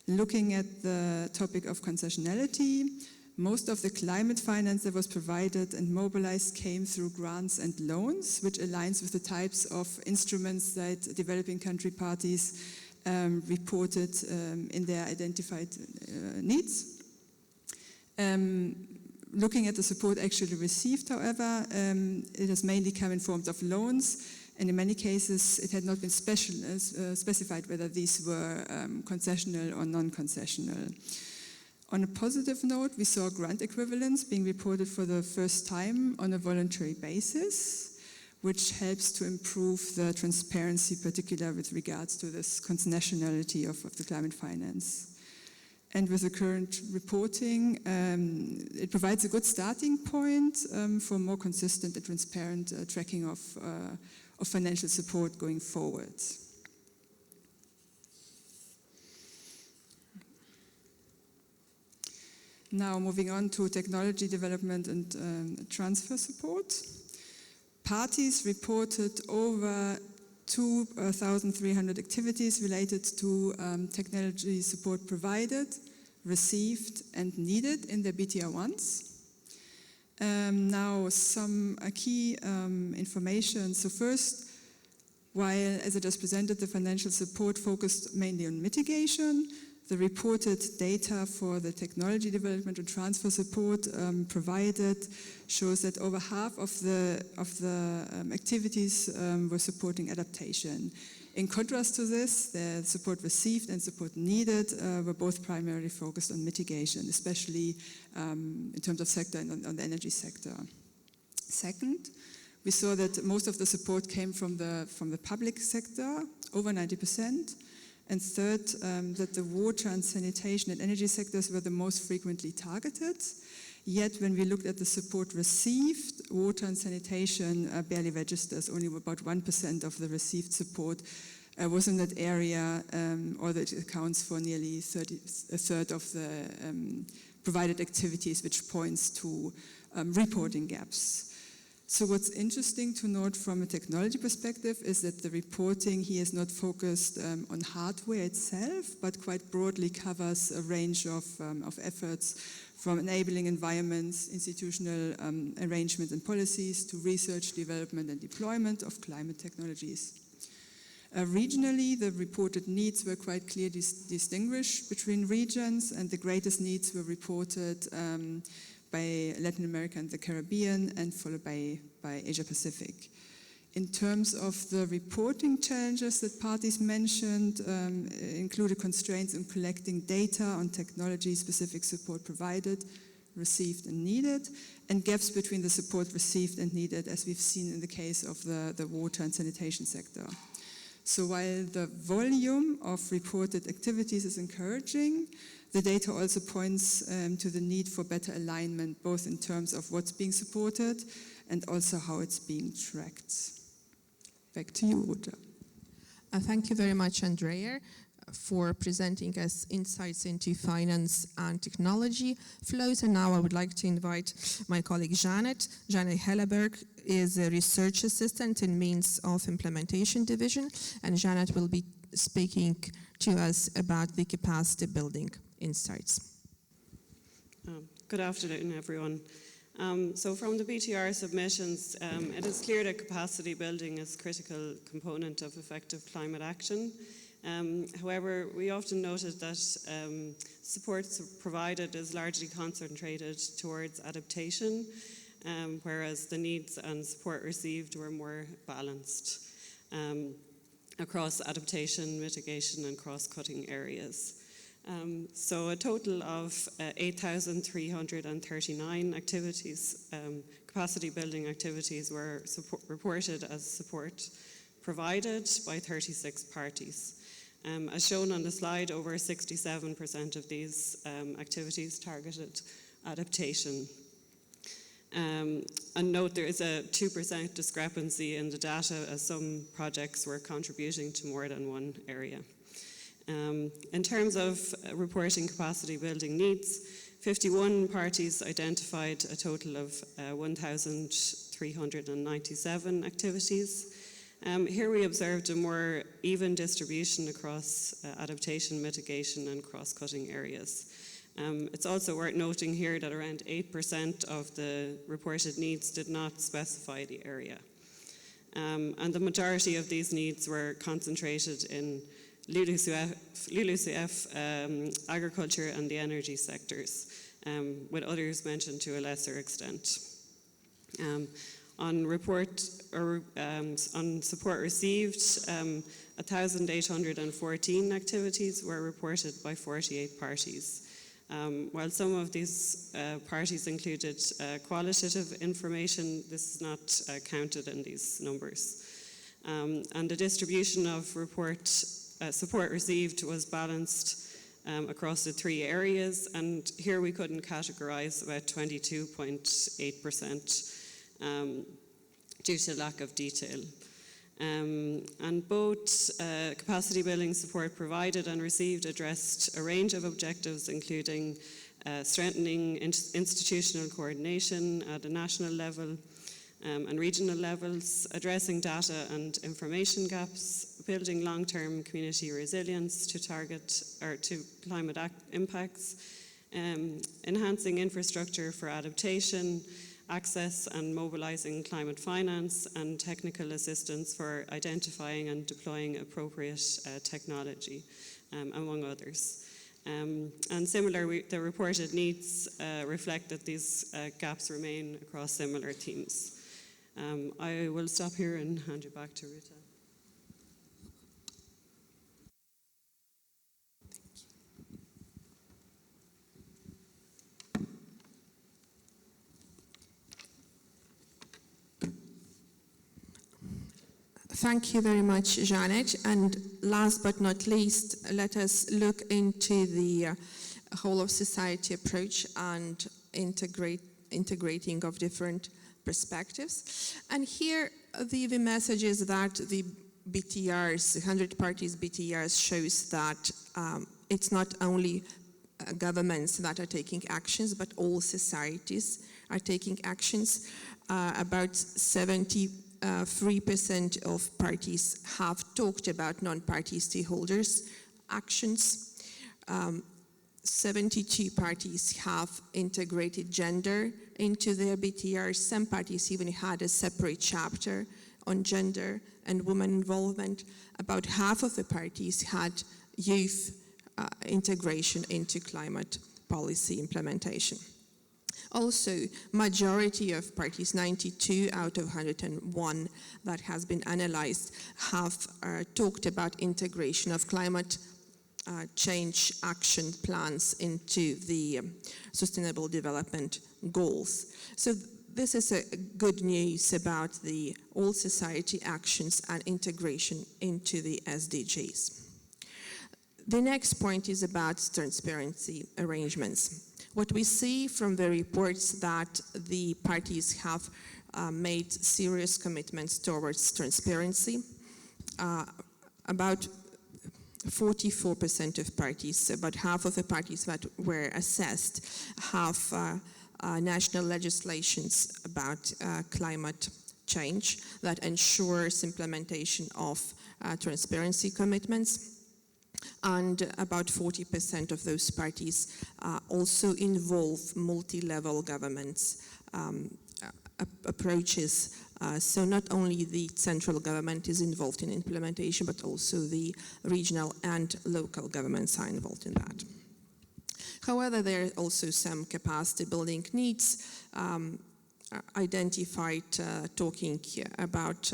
Looking at the topic of concessionality, most of the climate finance that was provided and mobilized came through grants and loans, which aligns with the types of instruments that developing country parties reported in their identified needs. Looking at the support actually received, however, it has mainly come in forms of loans, and in many cases it had not been specified whether these were concessional or non-concessional. On a positive note, we saw grant equivalents being reported for the first time on a voluntary basis, which helps to improve the transparency, particularly with regards to this concessionality of the climate finance. And with the current reporting, it provides a good starting point for more consistent and transparent tracking of financial support going forward. Now moving on to technology development and transfer support. Parties reported over 2,300 activities related to technology support provided, received and needed in their BTR1s. Now some key information. So first, while as I just presented, the financial support focused mainly on mitigation, the reported data for the technology development and transfer support provided shows that over half of the activities were supporting adaptation. In contrast to this, the support received and support needed were both primarily focused on mitigation, especially in terms of sector and on the energy sector. Second, we saw that most of the support came from the public sector, over 90%. And third, that the water and sanitation and energy sectors were the most frequently targeted. Yet when we looked at the support received, water and sanitation barely registers. Only about 1% of the received support was in that area, or that accounts for nearly a third of the provided activities, which points to reporting gaps. So what's interesting to note from a technology perspective is that the reporting here is not focused on hardware itself, but quite broadly covers a range of efforts, from enabling environments, institutional arrangements and policies, to research, development and deployment of climate technologies. Regionally, the reported needs were quite clearly distinguished between regions, and the greatest needs were reported by Latin America and the Caribbean, and followed by Asia Pacific. In terms of the reporting challenges that parties mentioned, included constraints in collecting data on technology-specific support provided, received and needed, and gaps between the support received and needed, as we've seen in the case of the water and sanitation sector. So while the volume of reported activities is encouraging, the data also points to the need for better alignment, both in terms of what's being supported and also how it's being tracked. Back to you, Ruta. Thank you very much, Andrea, for presenting us insights into finance and technology flows. And now I would like to invite my colleague Janet. Janet Helleberg is a research assistant in Means of Implementation Division, and Janet will be speaking to us about the capacity building insights. Good afternoon, everyone. So from the BTR submissions, it is clear that capacity building is a critical component of effective climate action. However, we often noted that support provided is largely concentrated towards adaptation, whereas the needs and support received were more balanced across adaptation, mitigation, and cross-cutting areas. So a total of 8,339 activities, capacity building activities, were reported as support provided by 36 parties. As shown on the slide, over 67% of these activities targeted adaptation. And note there is a 2% discrepancy in the data, as some projects were contributing to more than one area. In terms of reporting capacity building needs, 51 parties identified a total of 1,397 activities. Here we observed a more even distribution across adaptation, mitigation, and cross-cutting areas. It's also worth noting here that around 8% of the reported needs did not specify the area. And the majority of these needs were concentrated in LULUCF, agriculture, and the energy sectors, with others mentioned to a lesser extent. On support received, 1,814 activities were reported by 48 parties. While some of these parties included qualitative information, this is not counted in these numbers. And the distribution of support received was balanced across the three areas, and here we couldn't categorize about 22.8% due to lack of detail. And both capacity building support provided and received addressed a range of objectives, including strengthening institutional coordination at a national level and regional levels, addressing data and information gaps, building long-term community resilience to target or to climate impacts, enhancing infrastructure for adaptation, access and mobilizing climate finance, and technical assistance for identifying and deploying appropriate technology, among others. And similarly, the reported needs reflect that these gaps remain across similar themes. I will stop here and hand you back to Ruta. Thank you very much, Janet. And last but not least, let us look into the whole of society approach and integrating of different perspectives. And here the message is that the BTRs, 100 parties BTRs, shows that it's not only governments that are taking actions, but all societies are taking actions. About 73% of parties have talked about non-party stakeholders' actions. 72 parties have integrated gender into their BTRs. Some parties even had a separate chapter on gender and women involvement. About half of the parties had youth integration into climate policy implementation. Also, majority of parties, 92 out of 101 that has been analyzed, have talked about integration of climate change action plans into the Sustainable Development Goals. So this is a good news about the all society actions and integration into the SDGs. The next point is about transparency arrangements. What we see from the reports that the parties have made serious commitments towards transparency. About 44% of parties, about half of the parties that were assessed, have national legislations about climate change that ensures implementation of transparency commitments. And about 40% of those parties also involve multi-level governments approaches. So not only the central government is involved in implementation, but also the regional and local governments are involved in that. However, there are also some capacity building needs identified talking about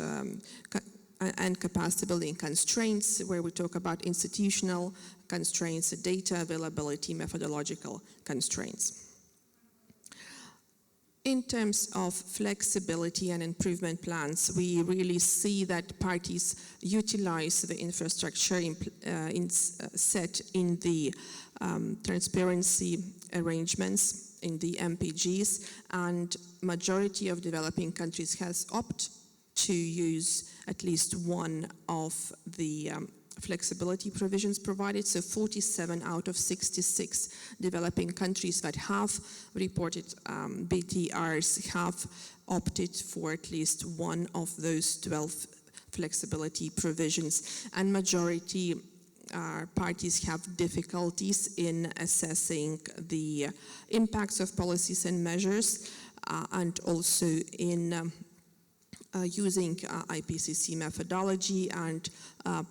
and capacity building constraints, where we talk about institutional constraints, data availability, methodological constraints. In terms of flexibility and improvement plans, we really see that parties utilize the infrastructure set in the transparency arrangements in the MPGs, and majority of developing countries has opted to use at least one of the flexibility provisions provided. So 47 out of 66 developing countries that have reported BTRs have opted for at least one of those 12 flexibility provisions, and majority parties have difficulties in assessing the impacts of policies and measures and also in using IPCC methodology and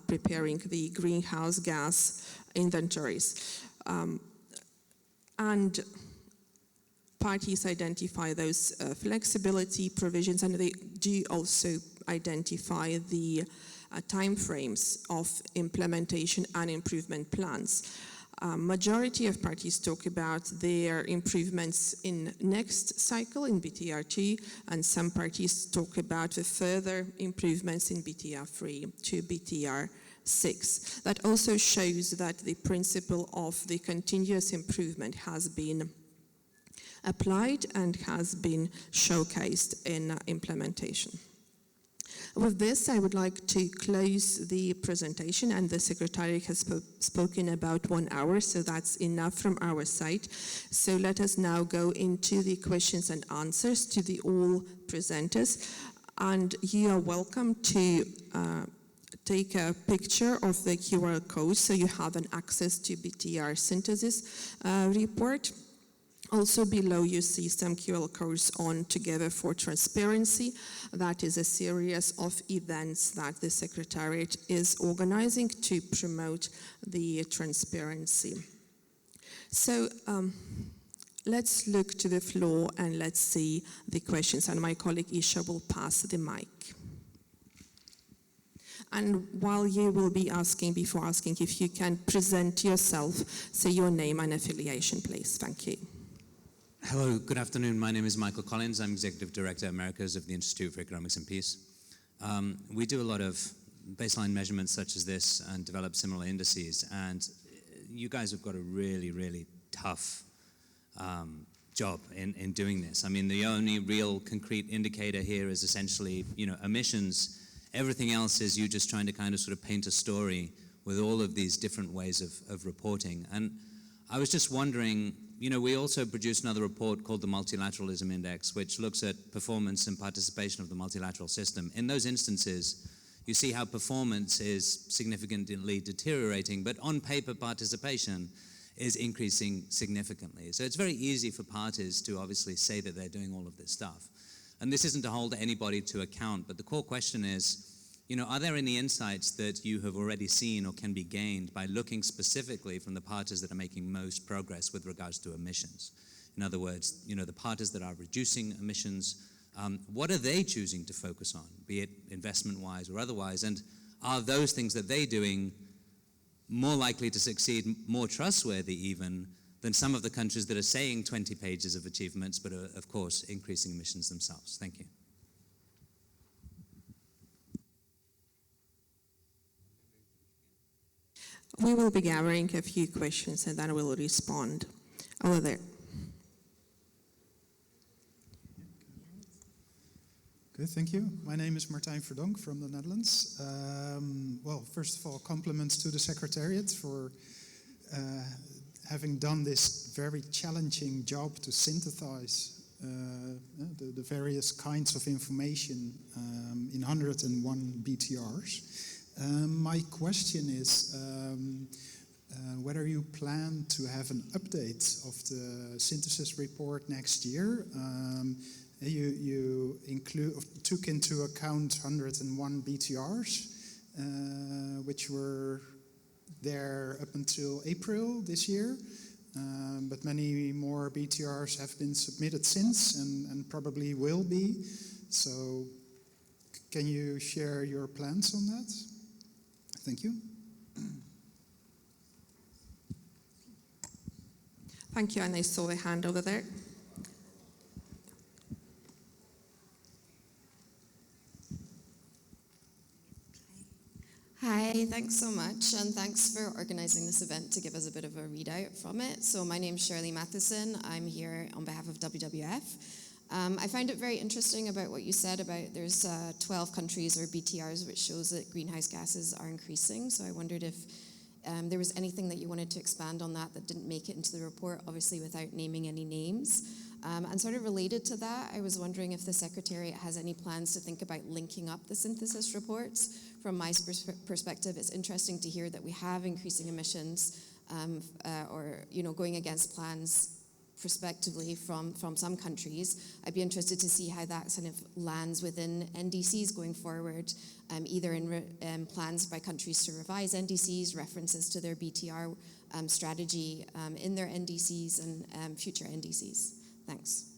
preparing the greenhouse gas inventories. And parties identify those flexibility provisions, and they do also identify the timeframes of implementation and improvement plans. Majority of parties talk about their improvements in next cycle in BTR2, and some parties talk about the further improvements in BTR3 to BTR6. That also shows that the principle of the continuous improvement has been applied and has been showcased in implementation. With this, I would like to close the presentation, and the Secretariat has spoken about 1 hour, so that's enough from our side. So let us now go into the questions and answers to the all presenters, and you are welcome to take a picture of the QR code so you have an access to BTR Synthesis Report. Also below you see some QR codes on Together for Transparency. That is a series of events that the Secretariat is organizing to promote the transparency. So let's look to the floor and let's see the questions, and my colleague Isha will pass the mic. And while you will be asking, before asking, if you can present yourself, say your name and affiliation, please. Thank you. Hello, good afternoon. My name is Michael Collins. I'm Executive Director Americas of the Institute for Economics and Peace. We do a lot of baseline measurements such as this and develop similar indices. And you guys have got a really, really tough job in doing this. I mean, the only real concrete indicator here is essentially, emissions. Everything else is you just trying to kind of sort of paint a story with all of these different ways of reporting. And I was just wondering, we also produced another report called the Multilateralism Index, which looks at performance and participation of the multilateral system. In those instances, you see how performance is significantly deteriorating, but on paper participation is increasing significantly. So it's very easy for parties to obviously say that they're doing all of this stuff. And this isn't to hold anybody to account, but the core question is, are there any insights that you have already seen or can be gained by looking specifically from the parties that are making most progress with regards to emissions? In other words, the parties that are reducing emissions, what are they choosing to focus on, be it investment-wise or otherwise? And are those things that they're doing more likely to succeed, more trustworthy even, than some of the countries that are saying 20 pages of achievements, but are, of course, increasing emissions themselves? Thank you. We will be gathering a few questions and then we'll respond. Over there. Good, thank you. My name is Martijn Verdonk from the Netherlands. Well, first of all, compliments to the Secretariat for having done this very challenging job to synthesize the various kinds of information in 101 BTRs. My question is whether you plan to have an update of the synthesis report next year. You took into account 101 BTRs, which were there up until April this year, but many more BTRs have been submitted since and probably will be. So can you share your plans on that? Thank you. Thank you, and I saw a hand over there. Hi, thanks so much, and thanks for organizing this event to give us a bit of a readout from it. So my name's Shirley Matheson. I'm here on behalf of WWF. I find it very interesting about what you said about there's 12 countries or BTRs, which shows that greenhouse gases are increasing. So I wondered if there was anything that you wanted to expand on that didn't make it into the report, obviously without naming any names. And sort of related to that, I was wondering if the Secretariat has any plans to think about linking up the synthesis reports. From my perspective, it's interesting to hear that we have increasing emissions or going against plans prospectively from some countries. I'd be interested to see how that kind of lands within NDCs going forward, either in plans by countries to revise NDCs, references to their BTR strategy in their NDCs and future NDCs. Thanks.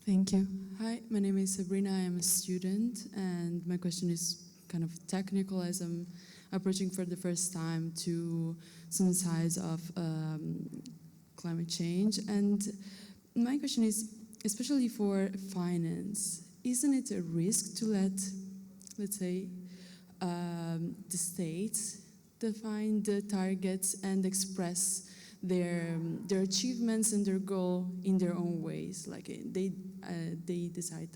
Thank you. Hi, my name is Sabrina. I am a student, and my question is kind of technical as I'm approaching for the first time to some sides of climate change. And my question is, especially for finance, isn't it a risk to let's say, the states define the targets and express their achievements and their goal in their own ways? Like they decide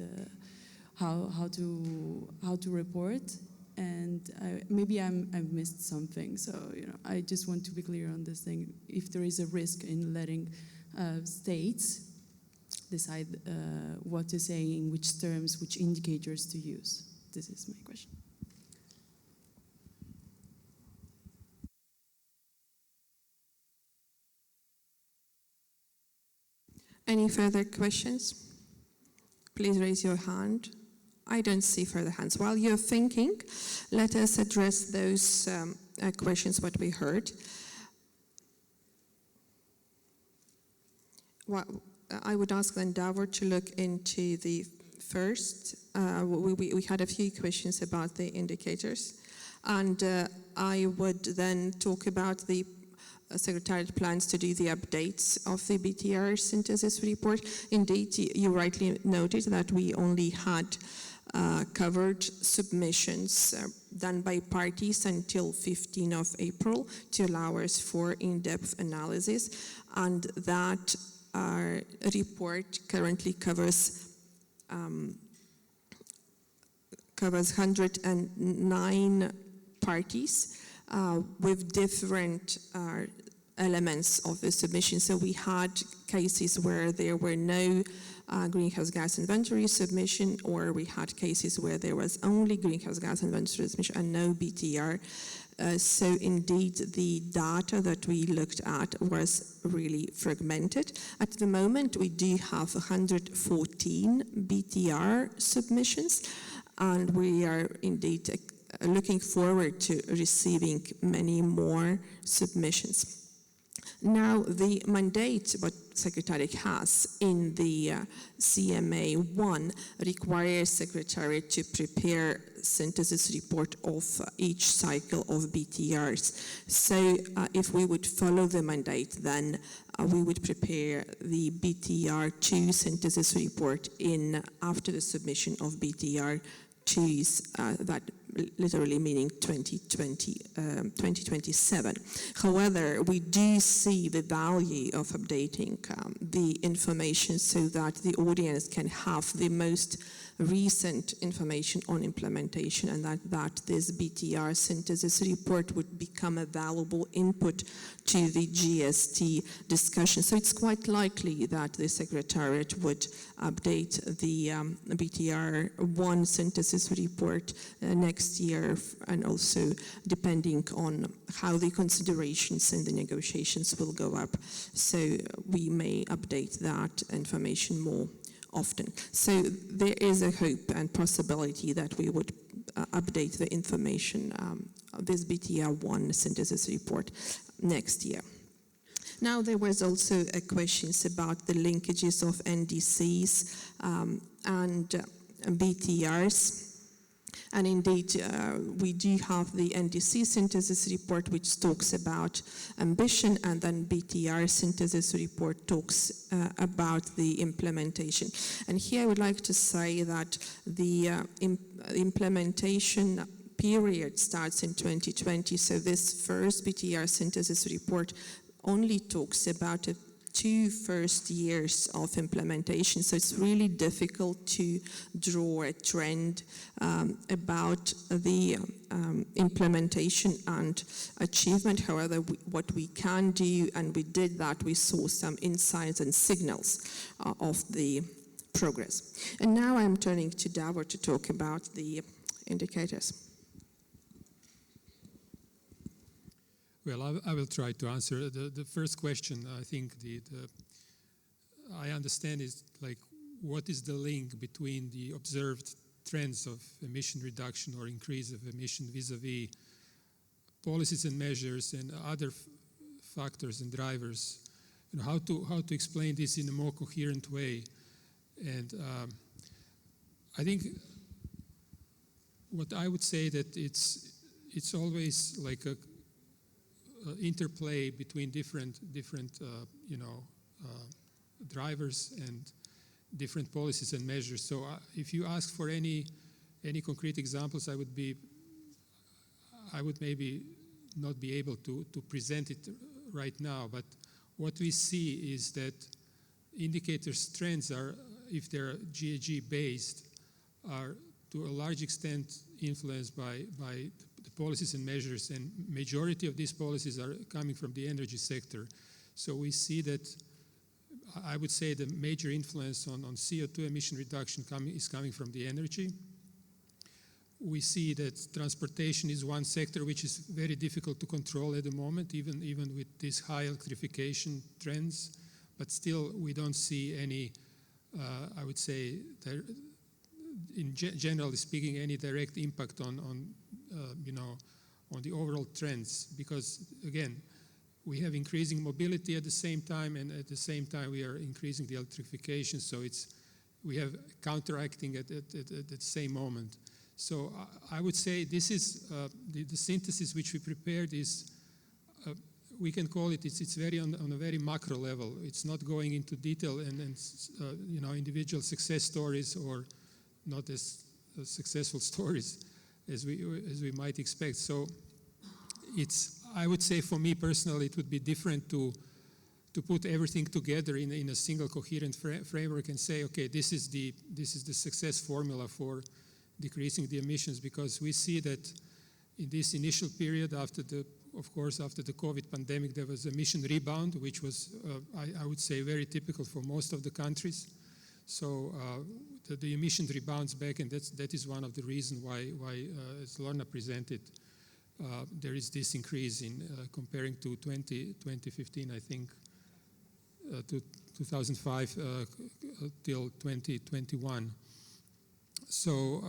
how to report, and maybe I've missed something. So I just want to be clear on this thing. If there is a risk in letting states decide what to say, in which terms, which indicators to use. This is my question. Any further questions? Please raise your hand. I don't see further hands. While you're thinking, let us address those questions, what we heard. I would ask then Davor to look into the first. We had a few questions about the indicators, and I would then talk about the Secretariat plans to do the updates of the BTR synthesis report. Indeed, you rightly noted that we only had covered submissions done by parties until 15th of April to allow us for in-depth analysis, and that report currently covers 109 parties with different elements of the submission. So we had cases where there were no greenhouse gas inventory submission, or we had cases where there was only greenhouse gas inventory submission and no BTR. So indeed, the data that we looked at was really fragmented. At the moment, we do have 114 BTR submissions, and we are indeed looking forward to receiving many more submissions. Now, the mandate what Secretariat has in the CMA1 requires Secretariat to prepare synthesis report of each cycle of BTRs. So if we would follow the mandate, then we would prepare the BTR2 synthesis report after the submission of BTR2s, that literally meaning 2027. However, we do see the value of updating the information so that the audience can have the most recent information on implementation, and that this BTR synthesis report would become a valuable input to the GST discussion. So it's quite likely that the Secretariat would update the BTR1 synthesis report next year, and also depending on how the considerations in the negotiations will go up. So we may update that information more often. So there is a hope and possibility that we would update the information of this BTR1 synthesis report next year. Now, there was also a questions about the linkages of NDCs and BTRs. And indeed, we do have the NDC synthesis report, which talks about ambition, and then BTR synthesis report talks about the implementation. And here I would like to say that the implementation period starts in 2020. So this first BTR synthesis report only talks about the 2 first years of implementation. So it's really difficult to draw a trend about the implementation and achievement. However, what we can do, and we did that, we saw some insights and signals of the progress. And now I'm turning to Davor to talk about the indicators. Well, I will try to answer the first question. I think I understand is like, what is the link between the observed trends of emission reduction or increase of emission vis-a-vis policies and measures and other factors and drivers, and how to explain this in a more coherent way. And I think what I would say that it's always like a interplay between different drivers and different policies and measures. So if you ask for any concrete examples, I would maybe not be able to present it right now. But what we see is that indicators trends are, if they're GHG based, are to a large extent influenced by the policies and measures, and majority of these policies are coming from the energy sector. So we see that, I would say, the major influence on CO2 emission reduction is coming from the energy. We see that transportation is one sector which is very difficult to control at the moment, even with these high electrification trends. But still, we don't see any, I would say, generally speaking, any direct impact on the overall trends, because again, we have increasing mobility at the same time, and at the same time we are increasing the electrification. So we have counteracting at the same moment. So I would say this is the synthesis which we prepared is we can call it, it's very on a very macro level. It's not going into detail and you know, individual success stories, or not as successful stories as we might expect. So I would say for me personally, it would be different to put everything together in a single coherent framework and say, okay, this is the success formula for decreasing the emissions, because we see that in this initial period after the COVID pandemic, there was emission rebound, which was, I would say, very typical for most of the countries. So the emission rebounds back, and that is one of the reasons why as Lorna presented, there is this increase in comparing to 2015, I think, to 2005 till 2021. So,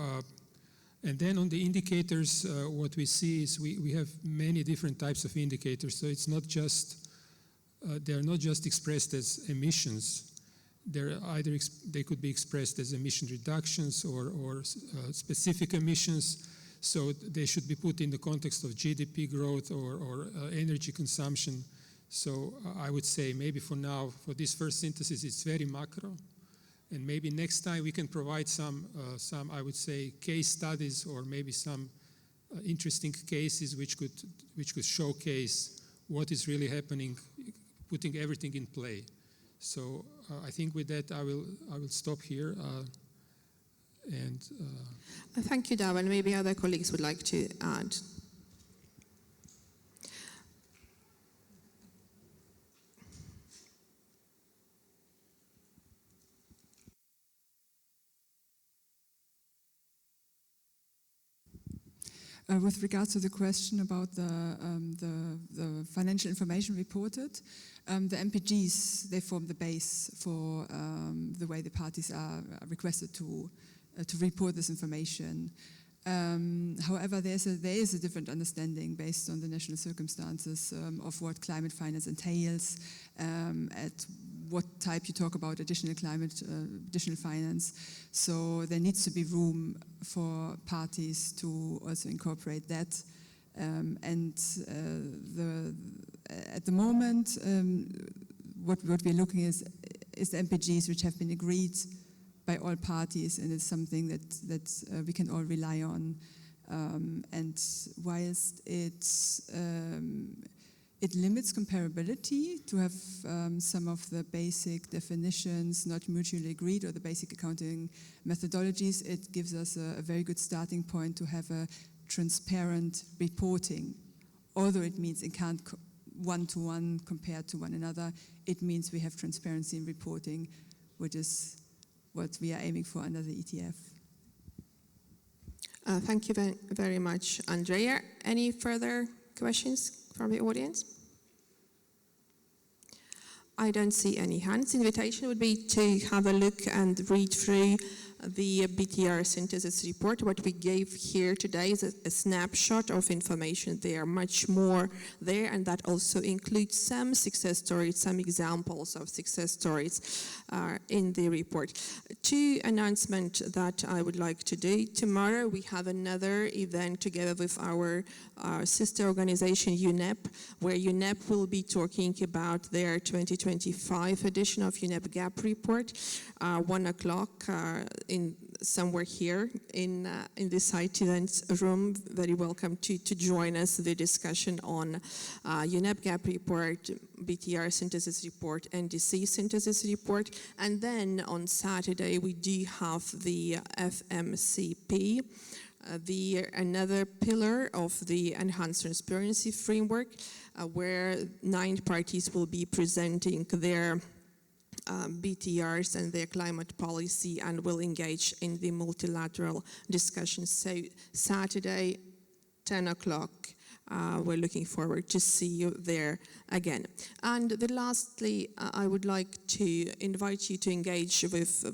and then on the indicators, what we see is we have many different types of indicators. So it's not just, they're not just expressed as emissions. They could be expressed as emission reductions or specific emissions. So they should be put in the context of GDP growth or energy consumption. So I would say maybe for now, for this first synthesis, it's very macro. And maybe next time we can provide some I would say, case studies, or maybe some interesting cases which could showcase what is really happening, putting everything in play. So I think with that I will stop here. Thank you, Davor. Maybe other colleagues would like to add. With regard to the question about the financial information reported, the MPGs, they form the base for the way the parties are requested to report this information. However, there is a different understanding based on the national circumstances of what climate finance entails, at what type you talk about additional finance. So there needs to be room for parties to also incorporate that. At the moment, what we're looking at is the MPGs which have been agreed by all parties, and it's something that we can all rely on. And whilst it limits comparability to have some of the basic definitions not mutually agreed, or the basic accounting methodologies, it gives us a very good starting point to have a transparent reporting. Although it means it can't one-to-one compare to one another, it means we have transparency in reporting, which is what we are aiming for under the ETF. Thank you very much, Andrea. Any further questions from the audience? I don't see any hands. The invitation would be to have a look and read through the BTR Synthesis Report. What we gave here today is a snapshot of information. There are much more there, and that also includes some success stories, some examples of success stories in the report. Two announcements that I would like to do. Tomorrow we have another event together with our sister organization UNEP, where UNEP will be talking about their 2025 edition of UNEP Gap Report, 1 o'clock in somewhere here in this site events room. Very welcome to join us the discussion on UNEP Gap Report, BTR Synthesis Report, NDC Synthesis Report. And then on Saturday we do have the FMCP, another pillar of the Enhanced Transparency Framework, where 9 parties will be presenting their BTRs and their climate policy, and will engage in the multilateral discussion. So Saturday, 10 o'clock, we're looking forward to see you there again. And lastly, I would like to invite you to engage with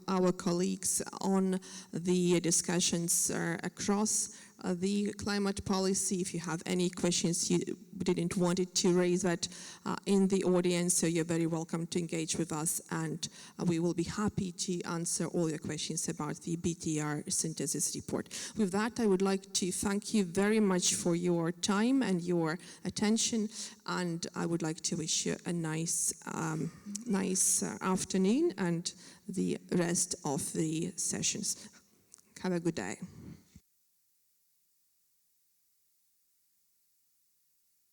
our colleagues on the discussions across the climate policy. If you have any questions you didn't want it to raise that in the audience, so you're very welcome to engage with us, and we will be happy to answer all your questions about the BTR Synthesis Report. With that, I would like to thank you very much for your time and your attention, and I would like to wish you a nice afternoon and the rest of the sessions. Have a good day.